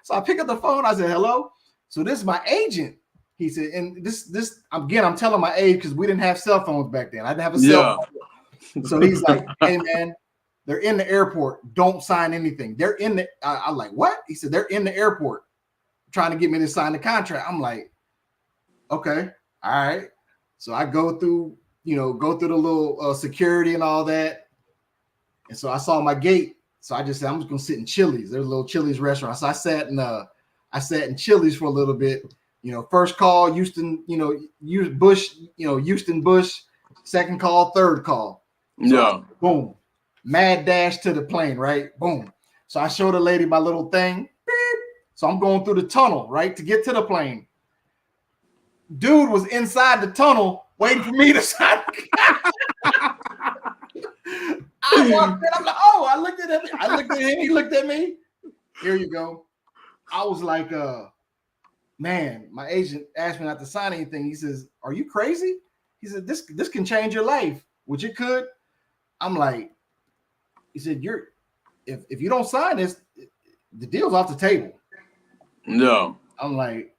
[SPEAKER 3] So I pick up the phone. I said, "Hello." So this is my agent. He said, and this again, I'm telling my age because we didn't have cell phones back then. I didn't have a cell phone. So he's like, "Hey, man, they're in the airport. Don't sign anything. They're in the." I'm like, "What?" He said, "They're in the airport trying to get me to sign the contract." I'm like, "Okay, all right." So I go through the little security and all that. And so I saw my gate. So I just said, I'm just gonna sit in Chili's. There's a little Chili's restaurant. So I sat in Chili's for a little bit. First call, Houston, Houston Bush. Second call, third call. So
[SPEAKER 2] Yeah.
[SPEAKER 3] Boom. Mad dash to the plane, right? Boom. So I showed the lady my little thing. Beep. So I'm going through the tunnel, right, to get to the plane. Dude was inside the tunnel waiting for me to sign. I walked in. I'm like, "Oh," I looked at him. He looked at me. Here you go. I was like, man, my agent asked me not to sign anything. He says, "Are you crazy?" He said, this can change your life," which it could. I'm like, he said, if you don't sign this, the deal's off the table.
[SPEAKER 2] No.
[SPEAKER 3] I'm like,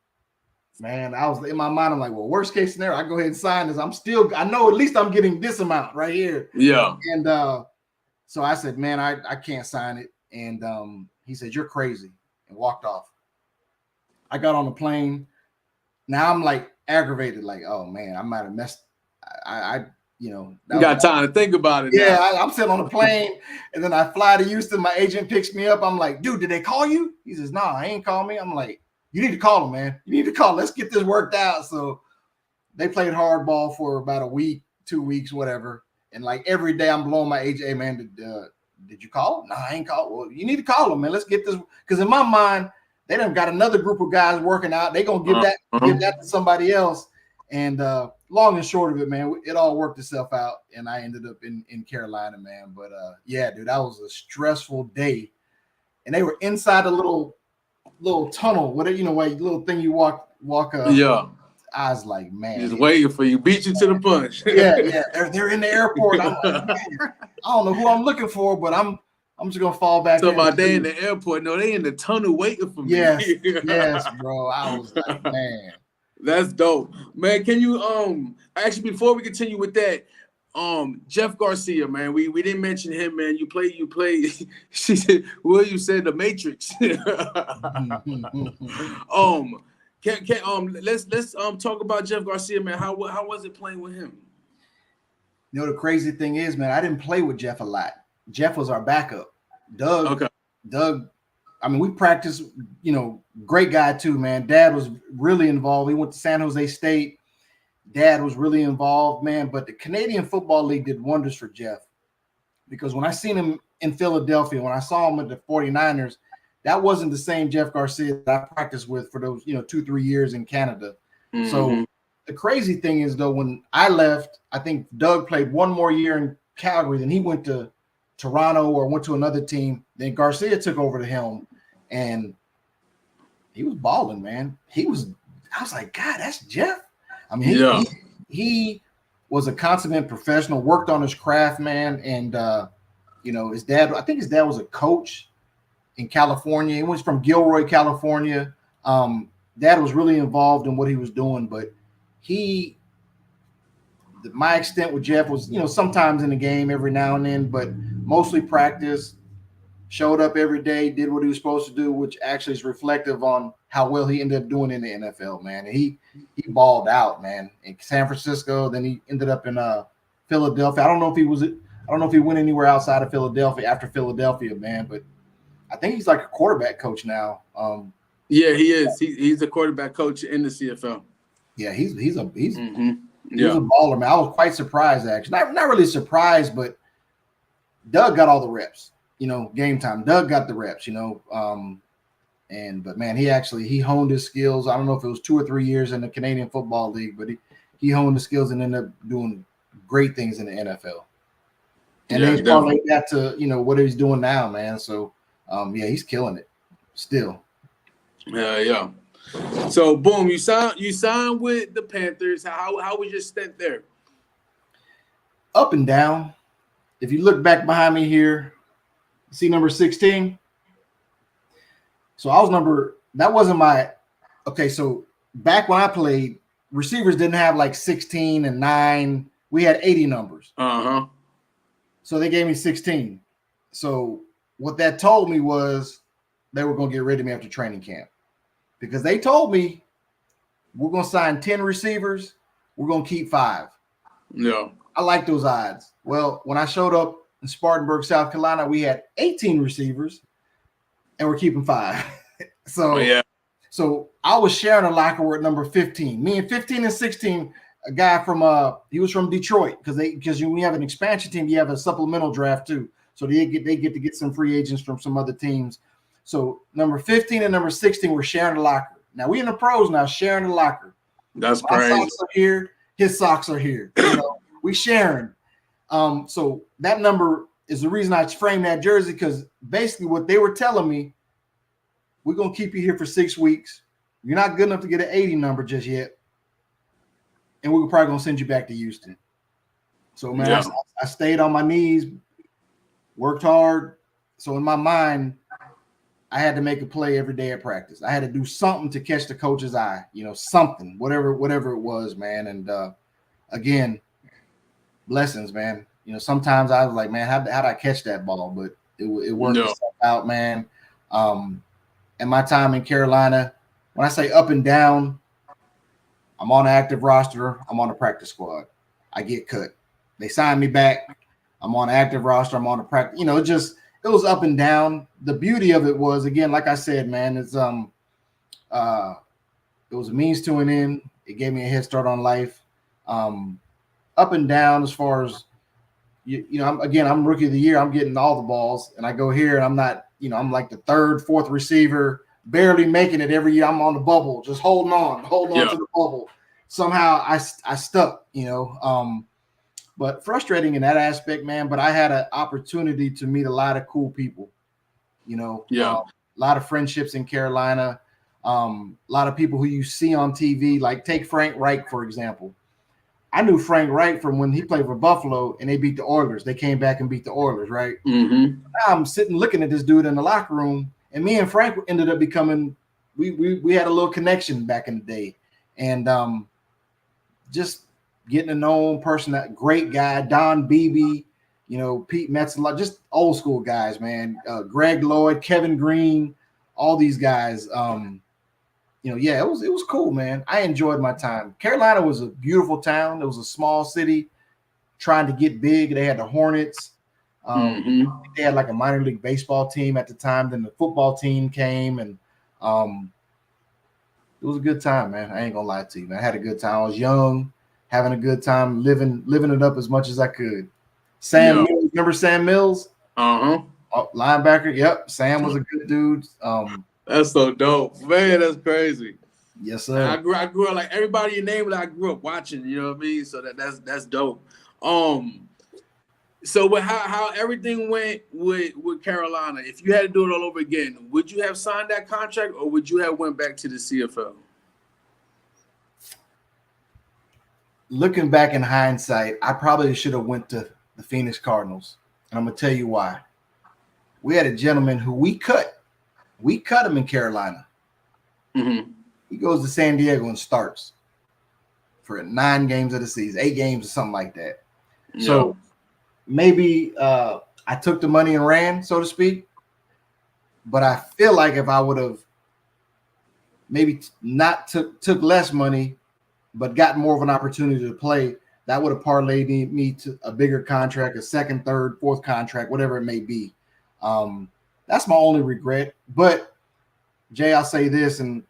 [SPEAKER 3] man, I was in my mind. I'm like, well, worst case scenario, I go ahead and sign this. I know at least I'm getting this amount right here.
[SPEAKER 2] Yeah.
[SPEAKER 3] And so I said, man, I can't sign it. And he said, "You're crazy," and walked off. I got on the plane. Now I'm like aggravated, like, oh man, I might have messed. You
[SPEAKER 2] got time to think about it.
[SPEAKER 3] Yeah,
[SPEAKER 2] now.
[SPEAKER 3] I'm sitting on the plane, and then I fly to Houston. My agent picks me up. I'm like, "Dude, did they call you?" He says, "No, I ain't called me." I'm like, "You need to call them, man. You need to call. Let's get this worked out." So they played hardball for about a week, 2 weeks, whatever. And like every day, I'm blowing my agent, "Hey, man, did you call him?" "No, I ain't called." "Well, you need to call them, man. Let's get this." Because in my mind, they done got another group of guys working out. They gonna give that to somebody else. And long and short of it, man, it all worked itself out, and I ended up in Carolina, man. But yeah, dude, that was a stressful day, and they were inside a little tunnel, whatever, where little thing you walk.
[SPEAKER 2] Yeah.
[SPEAKER 3] I was like, man,
[SPEAKER 2] just waiting for you, beat you to the punch.
[SPEAKER 3] yeah. They're in the airport. I'm like, man, I don't know who I'm looking for, but I'm just gonna fall back.
[SPEAKER 2] So about they in the airport. No, they in the tunnel waiting for me.
[SPEAKER 3] Yes, bro. I was like, man.
[SPEAKER 2] That's dope. Man, can you actually before we continue with that, Jeff Garcia, man, we didn't mention him, man. You play. She said, well, you said the Matrix. Let's talk about Jeff Garcia, man. How was it playing with him?
[SPEAKER 3] The crazy thing is, man, I didn't play with Jeff a lot. Jeff was our backup. Doug, I mean, we practiced, great guy too, man. Dad was really involved. He went to San Jose State. Dad was really involved, man. But the Canadian Football League did wonders for Jeff, because when I seen him in Philadelphia, when I saw him at the 49ers, that wasn't the same Jeff Garcia that I practiced with for those, 2-3 years in Canada. Mm-hmm. So the crazy thing is, though, when I left, I think Doug played one more year in Calgary, then he went to Toronto or went to another team. Then Garcia took over the helm, and he was balling, man. I was like, God, that's Jeff. I mean, he was a consummate professional, worked on his craft, man. And, his dad was a coach in California. He was from Gilroy, California. Dad was really involved in what he was doing, but my extent with Jeff was, sometimes in the game every now and then, but mostly practice, showed up every day, did what he was supposed to do, which actually is reflective on how well he ended up doing in the NFL, man. And he balled out, man, in San Francisco. Then he ended up in Philadelphia. I don't know if he went anywhere outside of Philadelphia after Philadelphia, man, but I think he's like a quarterback coach now.
[SPEAKER 2] Yeah, he is. He's a quarterback coach in the CFL.
[SPEAKER 3] Yeah, he's a baller, man. I was quite surprised, actually. Not really surprised, but Doug got all the reps. Game time. Doug got the reps. But man, he honed his skills. I don't know if it was 2 or 3 years in the Canadian Football League, but he honed his skills and ended up doing great things in the NFL. And then he's parlay that to what he's doing now, man. So he's killing it still.
[SPEAKER 2] Yeah. So boom, you signed with the Panthers. How was your stint there?
[SPEAKER 3] Up and down. If you look back behind me here, see number 16. So that wasn't my okay. So back when I played, receivers didn't have like 16 and 9. We had 80 numbers. So they gave me 16. So what that told me was they were going to get rid of me after training camp, because they told me we're going to sign 10 receivers. We're going to keep 5.
[SPEAKER 2] Yeah. I
[SPEAKER 3] like those odds. Well, when I showed up in Spartanburg, South Carolina, we had 18 receivers and we're keeping 5. So I was sharing a locker with number 15. Me and 15 and 16, a guy from he was from Detroit, because when you have an expansion team, you have a supplemental draft too. So they get to get some free agents from some other teams. So number 15 and number 16 were sharing the locker. Now we in the pros now, sharing the locker.
[SPEAKER 2] That's crazy.
[SPEAKER 3] My socks are here, his socks are here. We sharing. So that number is the reason I framed that jersey, because basically what they were telling me, we're gonna keep you here for 6 weeks. You're not good enough to get an 80 number just yet, and we're probably gonna send you back to Houston. So man, I stayed on my knees, worked hard. So in my mind, I had to make a play every day at practice. I had to do something to catch the coach's eye, something, whatever it was, man. And again, blessings, man. Sometimes I was like, man, how'd I catch that ball? But it worked itself out, man. And my time in Carolina, when I say up and down, I'm on an active roster. I'm on a practice squad. I get cut. They sign me back. I'm on an active roster. I'm on a practice. It was up and down. The beauty of it was, again, like I said, man, it's it was a means to an end. It gave me a head start on life. Up and down as far as I'm rookie of the year. I'm getting all the balls, and I go here and I'm not, I'm like the 3rd, 4th receiver, barely making it every year. I'm on the bubble, just holding on to the bubble. somehow I stuck, but frustrating in that aspect, man. But I had an opportunity to meet a lot of cool people, a lot of friendships in Carolina, a lot of people who you see on TV, like take Frank Reich, for example. I knew Frank Reich from when he played for Buffalo and they beat the Oilers. They came back and beat the Oilers, right?
[SPEAKER 2] Mm-hmm.
[SPEAKER 3] I'm sitting looking at this dude in the locker room, and me and Frank ended up becoming we had a little connection back in the day, and just getting to know him, person, that great guy, Don Beebe, Pete Metzler, just old school guys, man. Greg Lloyd, Kevin Green, all these guys. It was cool, man. I enjoyed my time. Carolina was a beautiful town. It was a small city trying to get big. They had the Hornets. They had like a minor league baseball team at the time. Then the football team came, and it was a good time, man. I ain't gonna lie to you, man. I had a good time. I was young, having a good time, living it up as much as I could. Sam Mills, remember Sam Mills? Linebacker. Yep, Sam was a good dude.
[SPEAKER 2] That's so dope, man. That's crazy.
[SPEAKER 3] Yes, sir.
[SPEAKER 2] I grew up like everybody you named. I grew up watching. You know what I mean? So that's dope. So with how everything went with Carolina, if you had to do it all over again, would you have signed that contract or would you have went back to the CFL?
[SPEAKER 3] Looking back in hindsight, I probably should have went to the Phoenix Cardinals, and I'm gonna tell you why. We had a gentleman who we cut him in Carolina.
[SPEAKER 2] Mm-hmm.
[SPEAKER 3] He goes to San Diego and starts for 9 games of the season, 8 games or something like that. Yeah. So maybe I took the money and ran, so to speak. But I feel like if I would have maybe not took less money, but got more of an opportunity to play, that would have parlayed me to a bigger contract, a second, third, fourth contract, whatever it may be. That's my only regret. But Jay, I'll say this, and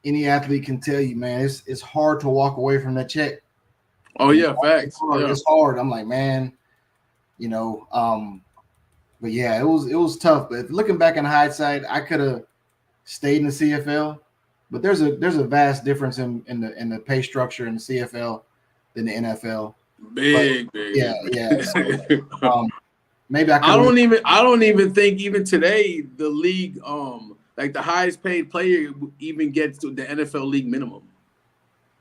[SPEAKER 3] any athlete can tell you, man, it's hard to walk away from that check.
[SPEAKER 2] Oh yeah, facts.
[SPEAKER 3] It's hard. I'm like, man, but yeah, it was tough. But looking back in hindsight, I could have stayed in the CFL. But there's a vast difference in the pay structure in the CFL than the NFL.
[SPEAKER 2] Big.
[SPEAKER 3] Yeah. So, maybe I
[SPEAKER 2] don't even think even today the league like the highest paid player even gets to the NFL league minimum.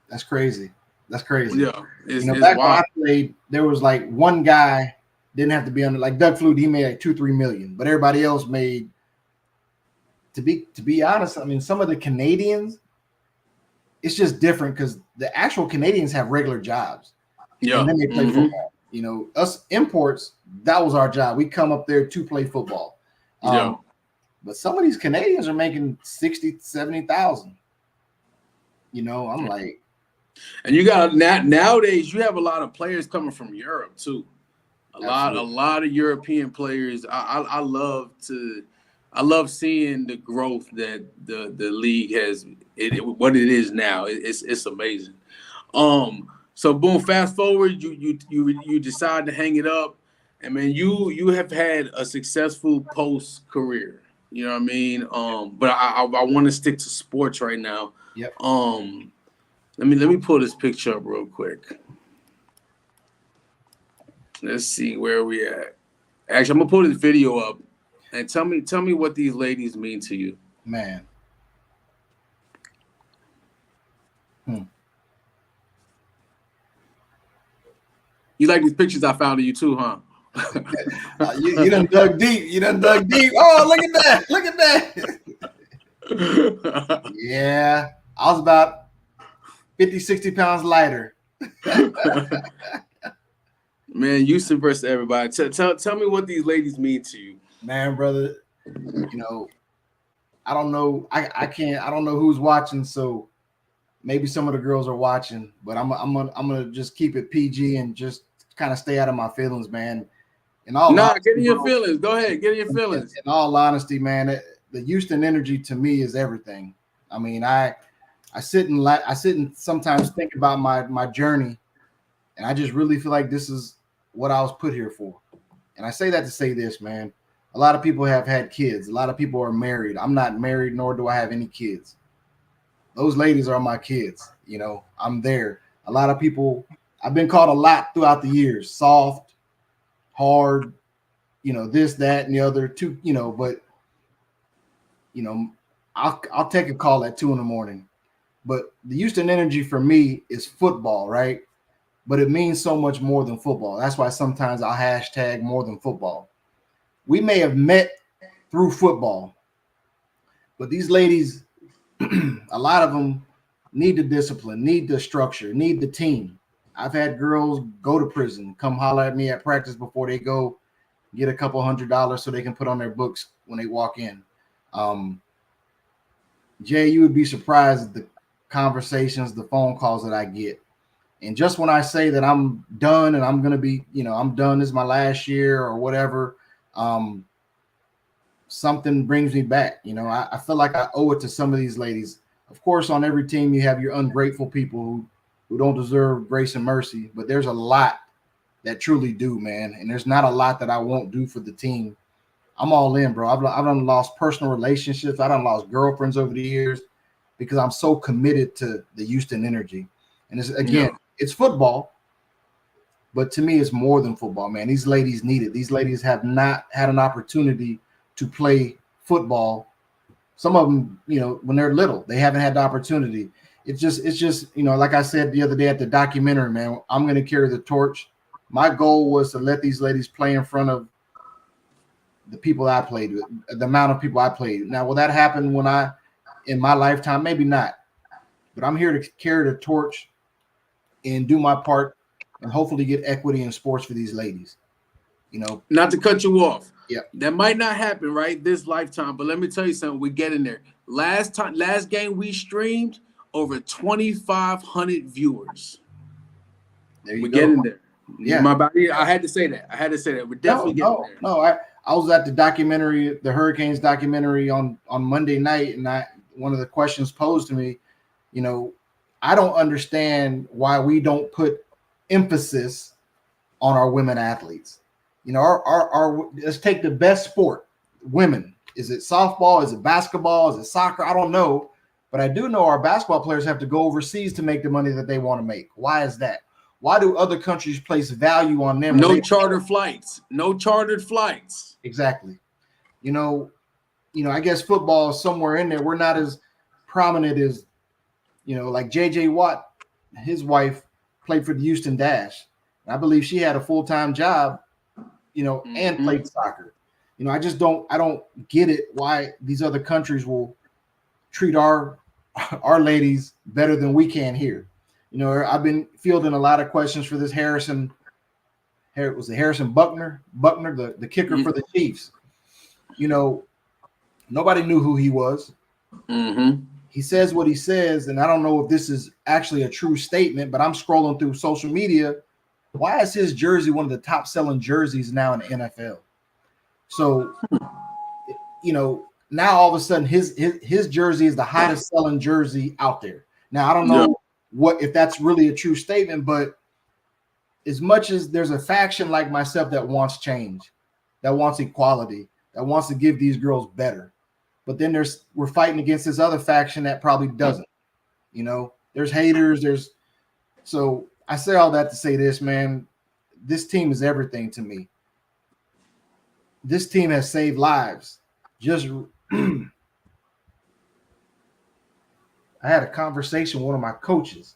[SPEAKER 3] That's crazy.
[SPEAKER 2] Yeah, it's
[SPEAKER 3] back
[SPEAKER 2] wild.
[SPEAKER 3] when I played, there was like one guy didn't have to be under, like Doug Flutie, he made like $2-3 million, but everybody else made. To be honest, I mean, some of the Canadians, it's just different because the actual Canadians have regular jobs.
[SPEAKER 2] Yeah,
[SPEAKER 3] and then they play football. Us imports, that was our job. We come up there to play football. But some of these Canadians are making 60,000, 70,000. I'm like,
[SPEAKER 2] and you got nowadays you have a lot of players coming from Europe too. A lot of European players. I love seeing the growth that the league has. What it is now. It's amazing. So boom, fast forward, you decide to hang it up, and man, you have had a successful post career. You know what I mean? But I want to stick to sports right now.
[SPEAKER 3] Yep.
[SPEAKER 2] Let me pull this picture up real quick. Let's see where we at. Actually, I'm gonna pull this video up and tell me what these ladies mean to you.
[SPEAKER 3] Man.
[SPEAKER 2] You like these pictures I found of you too, huh?
[SPEAKER 3] You done dug deep. Oh, look at that. Yeah. I was about 50, 60 pounds lighter.
[SPEAKER 2] Man, Houston versus everybody. Tell me what these ladies mean to you.
[SPEAKER 3] Man, brother, I don't know. I don't know who's watching, so maybe some of the girls are watching, but I'm gonna just keep it PG and just kind of stay out of my feelings, man.
[SPEAKER 2] Get in your feelings. Go ahead, get in your feelings.
[SPEAKER 3] In all honesty, man, the Houston energy to me is everything. I mean, I sit and sometimes think about my journey, and I just really feel like this is what I was put here for. And I say that to say this, man. A lot of people have had kids. A lot of people are married. I'm not married, nor do I have any kids. those ladies are my kids. You know, I'm there. A lot of people, I've been called a lot throughout the years, soft, hard, you know, this, that, and the other too, you know, but you know, I'll take a call at 2 a.m. But the Houston Energy for me is football, right? But it means so much more than football. That's why sometimes I'll hashtag more than football. We may have met through football, but these ladies, a lot of them need the discipline, need the structure, need the team. I've had girls go to prison, come holler at me at practice before they go, get a couple $100 so they can put on their books when they walk in. Jay, you would be surprised at the conversations, the phone calls that I get. And just when I say that I'm done and I'm going to be, you know, I'm done, this is my last year or whatever, something brings me back. You know, I feel like I owe it to some of these ladies. Of course, on every team, you have your ungrateful people who don't deserve grace and mercy, but there's a lot that truly do, man. And there's not a lot that I won't do for the team. I'm all in, bro. I've done lost personal relationships. I done lost girlfriends over the years because I'm so committed to the Houston Energy. And it's, again, it's football, but to me, it's more than football, man. These ladies need it. These ladies have not had an opportunity to play football. Some of them, you know, when they're little, they haven't had the opportunity. It's just, you know, like I said the other day at the documentary, man, I'm going to carry the torch. My goal was to let these ladies play in front of the people I played with, the amount of people I played. Now, will that happen in my lifetime? Maybe not, but I'm here to carry the torch and do my part and hopefully get equity in sports for these ladies. You know,
[SPEAKER 2] not to cut you off.
[SPEAKER 3] Yeah,
[SPEAKER 2] that might not happen right this lifetime, but let me tell you something. We're getting there. Last game we streamed over 2,500 viewers.
[SPEAKER 3] There you
[SPEAKER 2] We're
[SPEAKER 3] go.
[SPEAKER 2] getting there.
[SPEAKER 3] Yeah,
[SPEAKER 2] my body. I had to say that. We're definitely getting there.
[SPEAKER 3] No, I was at the documentary, the Hurricanes documentary on Monday night, and one of the questions posed to me, you know, I don't understand why we don't put emphasis on our women athletes. You know, our let's take the best sport, women. Is it softball? Is it basketball? Is it soccer? I don't know, but I do know our basketball players have to go overseas to make the money that they want to make. Why is that? Why do other countries place value on them?
[SPEAKER 2] No chartered flights. No chartered flights.
[SPEAKER 3] Exactly. You know, I guess football is somewhere in there. We're not as prominent as, you know, like J.J. Watt, his wife played for the Houston Dash. I believe she had a full-time job, you know, and played soccer. You know, I don't get it why these other countries will treat our ladies better than we can here. You know, I've been fielding a lot of questions for this Harrison Buckner, the kicker for the Chiefs. You know, nobody knew who he was. He says what he says, and I don't know if this is actually a true statement, but I'm scrolling through social media. Why is his jersey one of the top selling jerseys now in the NFL? So, you know, now all of a sudden his jersey is the hottest selling jersey out there. Now, I don't know if that's really a true statement, but as much as there's a faction like myself that wants change, that wants equality, that wants to give these girls better, but then we're fighting against this other faction that probably doesn't. You know, there's haters. So I say all that to say this, man. This team is everything to me. This team has saved lives. I had a conversation with one of my coaches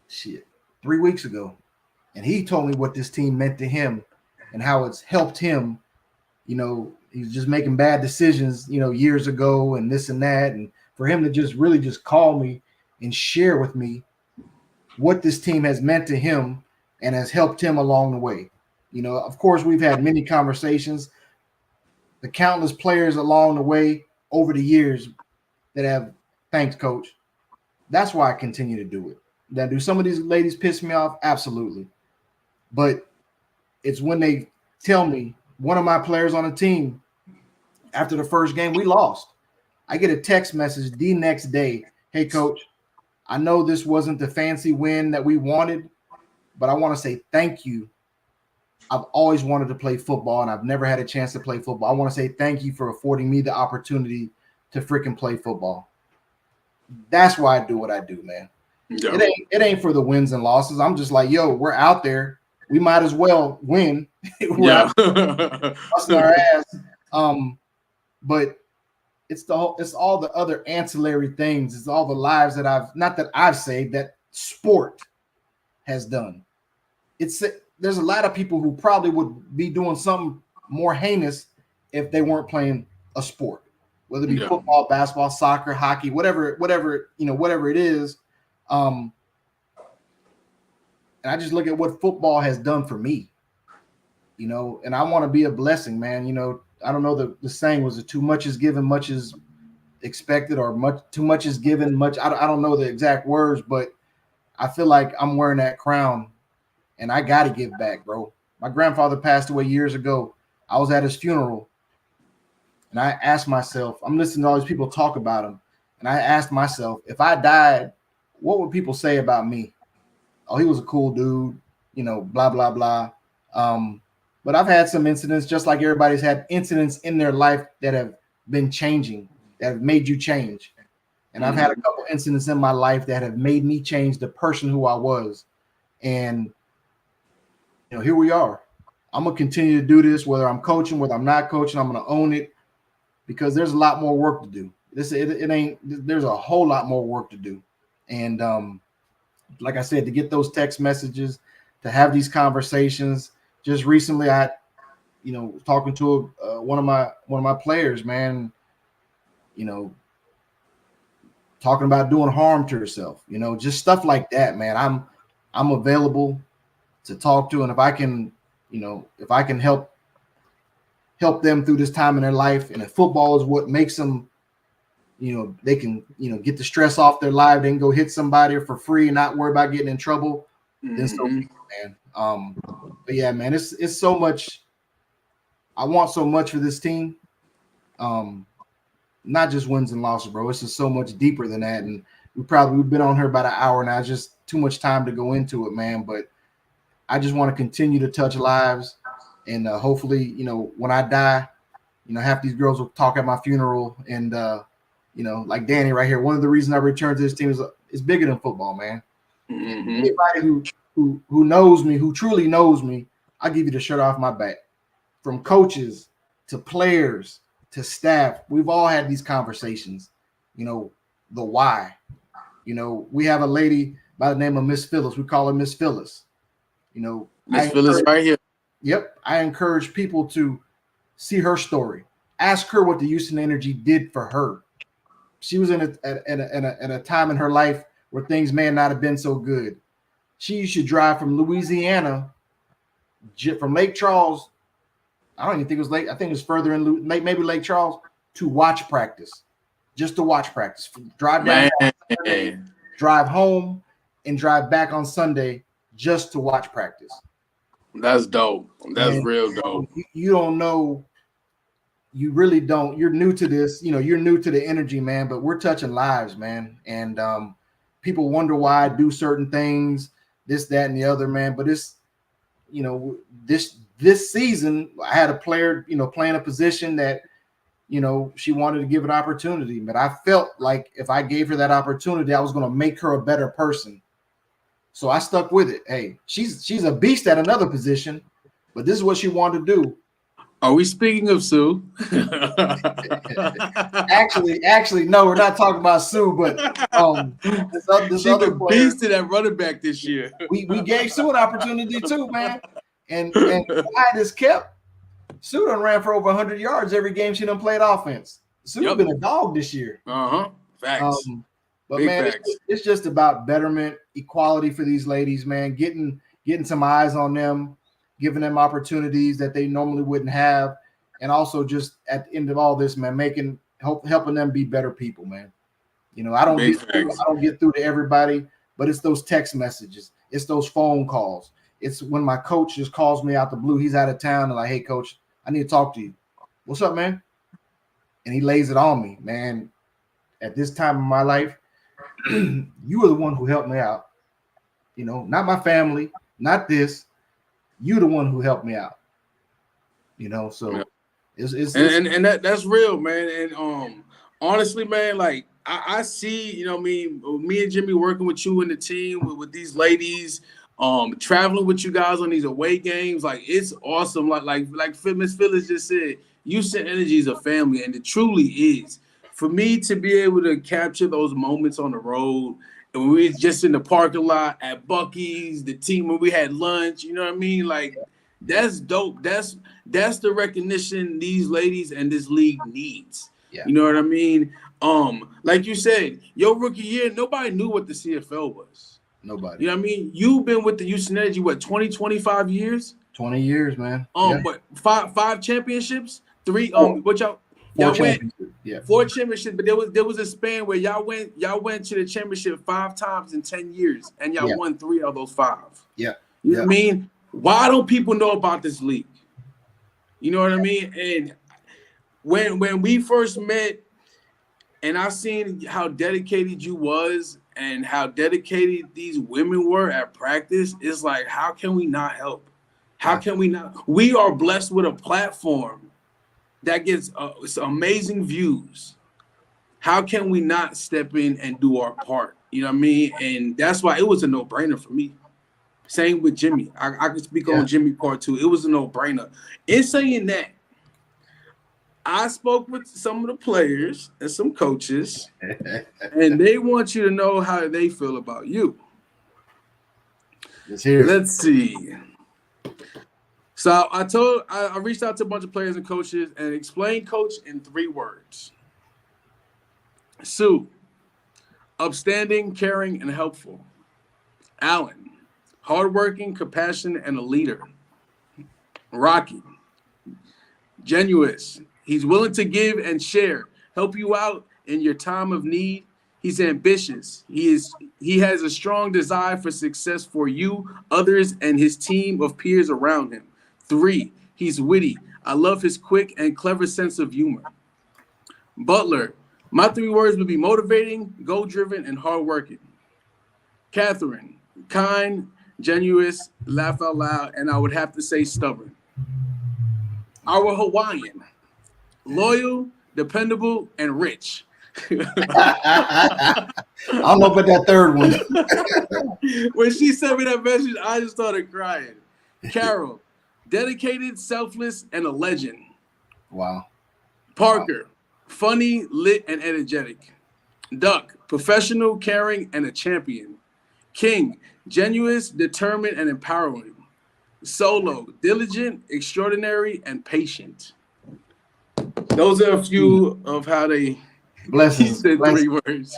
[SPEAKER 3] 3 weeks ago, and he told me what this team meant to him and how it's helped him. You know, he's just making bad decisions, you know, years ago and this and that. And for him to just really just call me and share with me what this team has meant to him and has helped him along the way. You know, of course, we've had many conversations, the countless players along the way over the years that have thanked Coach. That's why I continue to do it. Now, do some of these ladies piss me off? Absolutely. But it's when they tell me, one of my players on the team, after the first game, we lost. I get a text message the next day. Hey, Coach, I know this wasn't the fancy win that we wanted, but I want to say thank you. I've always wanted to play football, and I've never had a chance to play football. I want to say thank you for affording me the opportunity to freaking play football. That's why I do what I do, man.
[SPEAKER 2] Yeah.
[SPEAKER 3] It ain't for the wins and losses. I'm just like, yo, we're out there. We might as well win. We're out there busting our ass. But it's all the other ancillary things. It's all the lives that I've saved, that sport has done. There's a lot of people who probably would be doing something more heinous if they weren't playing a sport, whether it be football, basketball, soccer, hockey, whatever it is. And I just look at what football has done for me, and I want to be a blessing, man. I don't know the saying, was it too much is given, much is expected, or too much is given, much. I don't know the exact words, but I feel like I'm wearing that crown and I got to give back, bro. My grandfather passed away years ago. I was at his funeral and I asked myself, I'm listening to all these people talk about him. And I asked myself, if I died, what would people say about me? Oh, he was a cool dude, blah, blah, blah. But I've had some incidents, just like everybody's had incidents in their life that have been changing, that have made you change. And I've had a couple incidents in my life that have made me change the person who I was. And, here we are. I'm going to continue to do this, whether I'm coaching, whether I'm not coaching. I'm going to own it, because there's a lot more work to do. There's a whole lot more work to do. And like I said, to get those text messages, to have these conversations. Just recently, I, talking to one of my players, man, talking about doing harm to herself, just stuff like that, man. I'm available to talk to, and if I can help them through this time in their life, and if football is what makes them, they can, get the stress off their life, they can go hit somebody for free and not worry about getting in trouble, then so be it, man. But yeah, man, it's so much. I want so much for this team. Not just wins and losses, bro. It's just so much deeper than that. And we've been on here about an hour now. It's just too much time to go into it, man. But I just want to continue to touch lives, and hopefully, when I die, half these girls will talk at my funeral, and like Danny right here. One of the reasons I returned to this team is bigger than football, man. Anybody who knows me, who truly knows me, I'll give you the shirt off my back. From coaches to players to staff, we've all had these conversations. The why. We have a lady by the name of Miss Phyllis. We call her Miss Phyllis.
[SPEAKER 2] Miss Phyllis right here.
[SPEAKER 3] Yep. I encourage people to see her story. Ask her what the Houston Energy did for her. She was in a time in her life where things may not have been so good. She used to drive from Louisiana, from Lake Charles. I don't even think it was Lake. I think it was further in maybe Lake Charles, to watch practice, just to watch practice. Drive down on Sunday, drive home, and drive back on Sunday just to watch practice.
[SPEAKER 2] That's dope. That's real dope.
[SPEAKER 3] You don't know. You really don't. You're new to this. You're new to the energy, man. But we're touching lives, man. And people wonder why I do certain things, this, that, and the other, man. But it's, this season, I had a player, playing a position that, she wanted to give an opportunity. But I felt like if I gave her that opportunity, I was going to make her a better person. So I stuck with it. Hey, she's a beast at another position, but this is what she wanted to do.
[SPEAKER 2] Are we speaking of Sue?
[SPEAKER 3] Actually, no, we're not talking about Sue, but this
[SPEAKER 2] She's
[SPEAKER 3] other
[SPEAKER 2] the
[SPEAKER 3] player,
[SPEAKER 2] beast at that running back this year.
[SPEAKER 3] we gave Sue an opportunity too, man. And quiet is kept. Sue done ran for over 100 yards every game she done played offense. Sue's been a dog this year.
[SPEAKER 2] Facts.
[SPEAKER 3] But
[SPEAKER 2] Big
[SPEAKER 3] man,
[SPEAKER 2] facts.
[SPEAKER 3] it's just about betterment, equality for these ladies, man. Getting some eyes on them, giving them opportunities that they normally wouldn't have, and also just at the end of all this, man, helping them be better people, man. I don't get through to everybody, but it's those text messages, it's those phone calls, it's when my coach just calls me out the blue. He's out of town and like, hey, coach, I need to talk to you. What's up, man? And he lays it on me, man. At this time in my life, you are the one who helped me out. Not my family, not this. You the one who helped me out. So it's
[SPEAKER 2] and that's real, man. And honestly, man, like I see, you know what I mean, me and Jimmy working with you and the team with these ladies, traveling with you guys on these away games. Like, it's awesome. Like Miss Phyllis just said, Houston Energy is a family, and it truly is. For me to be able to capture those moments on the road, and when we was just in the parking lot at Buc-ee's, the team when we had lunch, you know what I mean? Like, that's dope. That's the recognition these ladies and this league needs.
[SPEAKER 3] Yeah.
[SPEAKER 2] You know what I mean? Like you said, your rookie year, nobody knew what the CFL was.
[SPEAKER 3] Nobody.
[SPEAKER 2] You know what I mean? You've been with the Houston Energy, what, 25 years?
[SPEAKER 3] 20 years, man.
[SPEAKER 2] But five championships, three. What y'all went?
[SPEAKER 3] Yeah,
[SPEAKER 2] 4 championships. But there was a span where y'all went to the championship 5 times in 10 years, and y'all won 3 of those 5.
[SPEAKER 3] Yeah,
[SPEAKER 2] you know what I mean? Why don't people know about this league? You know what I mean? And when we first met, and I seen how dedicated you was and how dedicated these women were at practice, it's like, how can we not help? How can we not? We are blessed with a platform that gets amazing views. How can we not step in and do our part? You know what I mean? And that's why it was a no-brainer for me. Same with Jimmy. I could speak on Jimmy part 2. It was a no-brainer. In saying that, I spoke with some of the players and some coaches, and they want you to know how they feel about you. Let's see. So I reached out to a bunch of players and coaches and explained Coach in 3 words. Sue, upstanding, caring, and helpful. Alan, hardworking, compassionate, and a leader. Rocky, genuine. He's willing to give and share, help you out in your time of need. He's ambitious. He has a strong desire for success for you, others, and his team of peers around him. 3, he's witty. I love his quick and clever sense of humor. Butler, my 3 words would be motivating, goal-driven, and hardworking. Catherine, kind, genuine, laugh out loud, and I would have to say stubborn. Our Hawaiian, loyal, dependable, and rich.
[SPEAKER 3] I don't know about that 3rd one.
[SPEAKER 2] When she sent me that message, I just started crying. Carol, dedicated, selfless, and a legend.
[SPEAKER 3] Wow.
[SPEAKER 2] Parker, funny, lit, and energetic. Duck, professional, caring, and a champion. King, genuine, determined, and empowering. Solo, diligent, extraordinary, and patient. Those are a few of how they
[SPEAKER 3] blessings.
[SPEAKER 2] Said 3 words.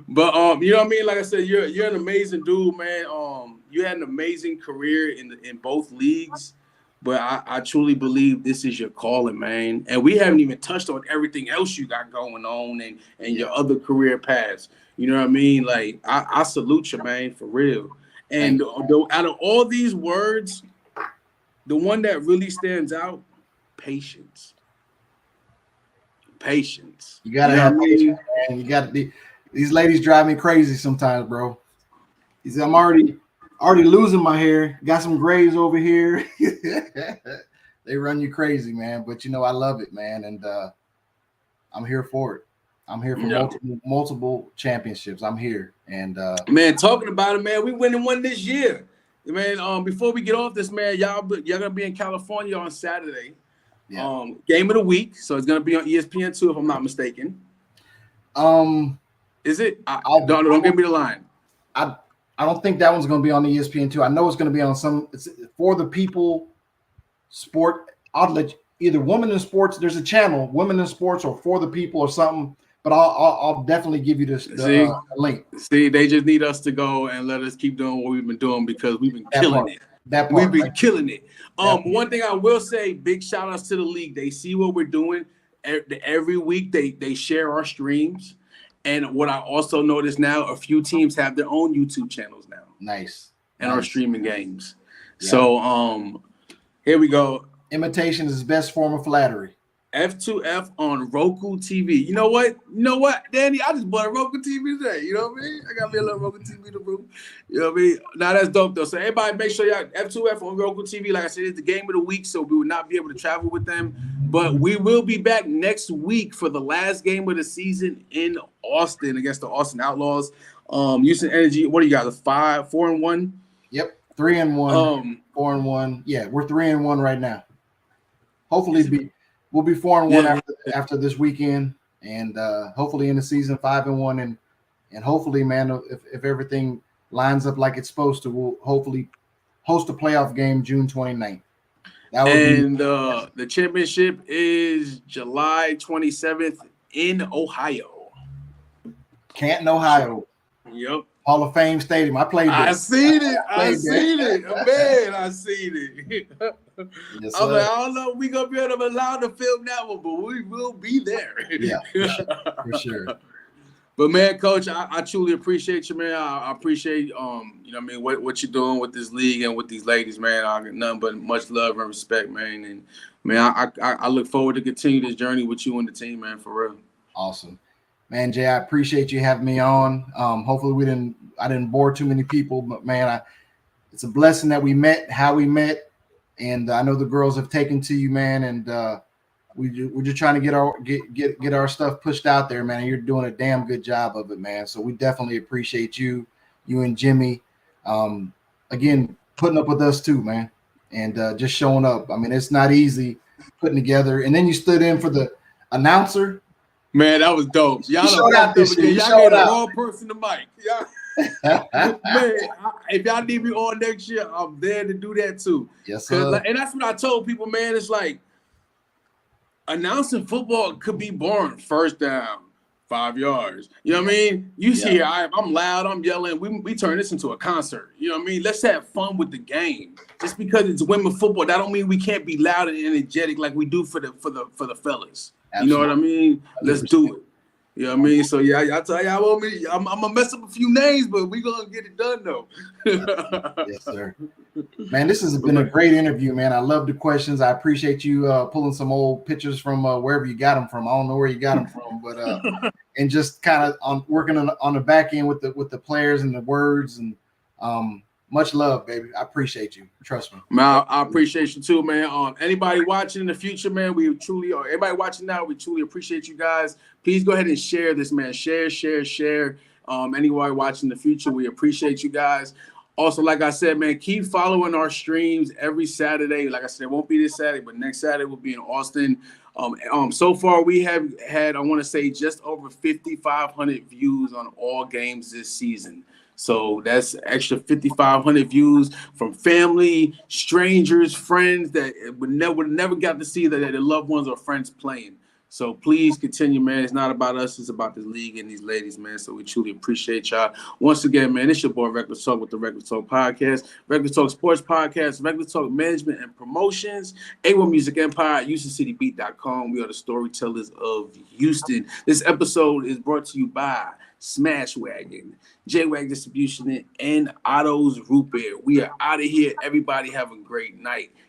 [SPEAKER 2] But you know what I mean? Like I said, you're an amazing dude, man. You had an amazing career in both leagues, but I truly believe this is your calling, man. And we haven't even touched on everything else you got going on and your other career paths. You know what I mean? Like I salute you, man, for real. And out of all these words, the one that really stands out, patience. Patience.
[SPEAKER 3] You gotta have patience, man. You gotta be. These ladies drive me crazy sometimes, bro. I'm already losing my hair. Got some grays over here. They run you crazy, man. But you know, I love it, man, and I'm here for it. I'm here for multiple championships. I'm here, and
[SPEAKER 2] man, talking about it, man. We winning one this year, man. Before we get off this, man, y'all gonna be in California on Saturday. Yeah. Game of the week, so it's gonna be on ESPN2 if I'm not mistaken. Is it? Don't give me the line.
[SPEAKER 3] I don't think that one's gonna be on ESPN2. I know it's gonna be on some. It's For the People sport outlet, either Women in Sports. There's a channel, Women in Sports, or For the People or something. But I'll definitely give you the link.
[SPEAKER 2] See, they just need us to go and let us keep doing what we've been doing because we've been killing it. We've been killing it. One thing I will say, big shout outs to the league. They see what we're doing every week. They share our streams. And what I also noticed now, a few teams have their own YouTube channels now.
[SPEAKER 3] Nice.
[SPEAKER 2] And are streaming games. Yeah. So here we go.
[SPEAKER 3] Imitation is the best form of flattery.
[SPEAKER 2] F2F on Roku TV. You know what? Danny, I just bought a Roku TV today. You know what I mean? I got me a little Roku TV in the room. You know what I mean? Now that's dope though. So everybody make sure y'all F2F on Roku TV. Like I said, it's the game of the week, so we will not be able to travel with them. But we will be back next week for the last game of the season in Austin against the Austin Outlaws. Houston Energy, what do you got? 4-1?
[SPEAKER 3] Yep, 3-1. 4-1. Yeah, we're 3-1 right now. Hopefully we'll be 4-1 after this weekend, and hopefully in the season 5-1, and hopefully, man, if everything lines up like it's supposed to, we'll hopefully host a playoff game June 29th.
[SPEAKER 2] The championship is July 27th in Ohio.
[SPEAKER 3] Canton, Ohio.
[SPEAKER 2] Yep.
[SPEAKER 3] Hall of Fame Stadium. I played there.
[SPEAKER 2] I seen it. Man, I seen it.
[SPEAKER 3] Yes,
[SPEAKER 2] I'm like, I don't know if we're going to be able to allow to film that one, but we will be there.
[SPEAKER 3] Yeah, for sure.
[SPEAKER 2] But, man, Coach, I truly appreciate you, man. I appreciate, you know what I mean, what you're doing with this league and with these ladies, man. I got nothing but much love and respect, man. And, man, I look forward to continue this journey with you and the team, man, for real.
[SPEAKER 3] Awesome. Man, Jay, I appreciate you having me on. Hopefully I didn't bore too many people, but man, it's a blessing that we met, how we met, and I know the girls have taken to you, man, and we're just trying to get our stuff pushed out there, man. And you're doing a damn good job of it, man. So we definitely appreciate you and Jimmy, again, putting up with us too, man, and just showing up. I mean, it's not easy putting together, and then you stood in for the announcer.
[SPEAKER 2] Man, that was dope. Y'all
[SPEAKER 3] showed out this year.
[SPEAKER 2] Y'all gave the wrong person the mic. Man, if y'all need me on next year, I'm there to do that too.
[SPEAKER 3] Yes, sir.
[SPEAKER 2] And that's what I told people, man. It's like announcing football could be boring. First down, 5 yards. You know what I mean? You see here, I'm loud, I'm yelling. We turn this into a concert. You know what I mean? Let's have fun with the game. Just because it's women football, that don't mean we can't be loud and energetic like we do for the fellas. Absolutely. You know what I mean? Let's do it. You know what I mean? So I tell y'all, I'm gonna mess up a few names, but we gonna get it done though.
[SPEAKER 3] Yes, sir. Man, this has been a great interview, man. I love the questions. I appreciate you pulling some old pictures from wherever you got them from. I don't know where you got them from, but and just kind of working on the back end with the players and the words, and much love, baby. I appreciate you. Trust me.
[SPEAKER 2] Man, I appreciate you too, man. Anybody watching in the future, man, everybody watching now, we truly appreciate you guys. Please go ahead and share this, man. Share. Anybody watching in the future, we appreciate you guys. Also, like I said, man, keep following our streams every Saturday. Like I said, it won't be this Saturday, but next Saturday we'll be in Austin. So far, we have had, I want to say, just over 5,500 views on all games this season. So that's extra 5,500 views from family, strangers, friends that would never got to see that their loved ones or friends playing. So please continue, man. It's not about us. It's about this league and these ladies, man. So we truly appreciate y'all. Once again, man, it's your boy Reckless Talk with the Reckless Talk Podcast, Reckless Talk Sports Podcast, Reckless Talk Management and Promotions, A1 Music Empire, HoustonCityBeat.com. We are the storytellers of Houston. This episode is brought to you by Smash Wagon, J-Wag Distribution, and Otto's Root Beer. We are out of here. Everybody have a great night.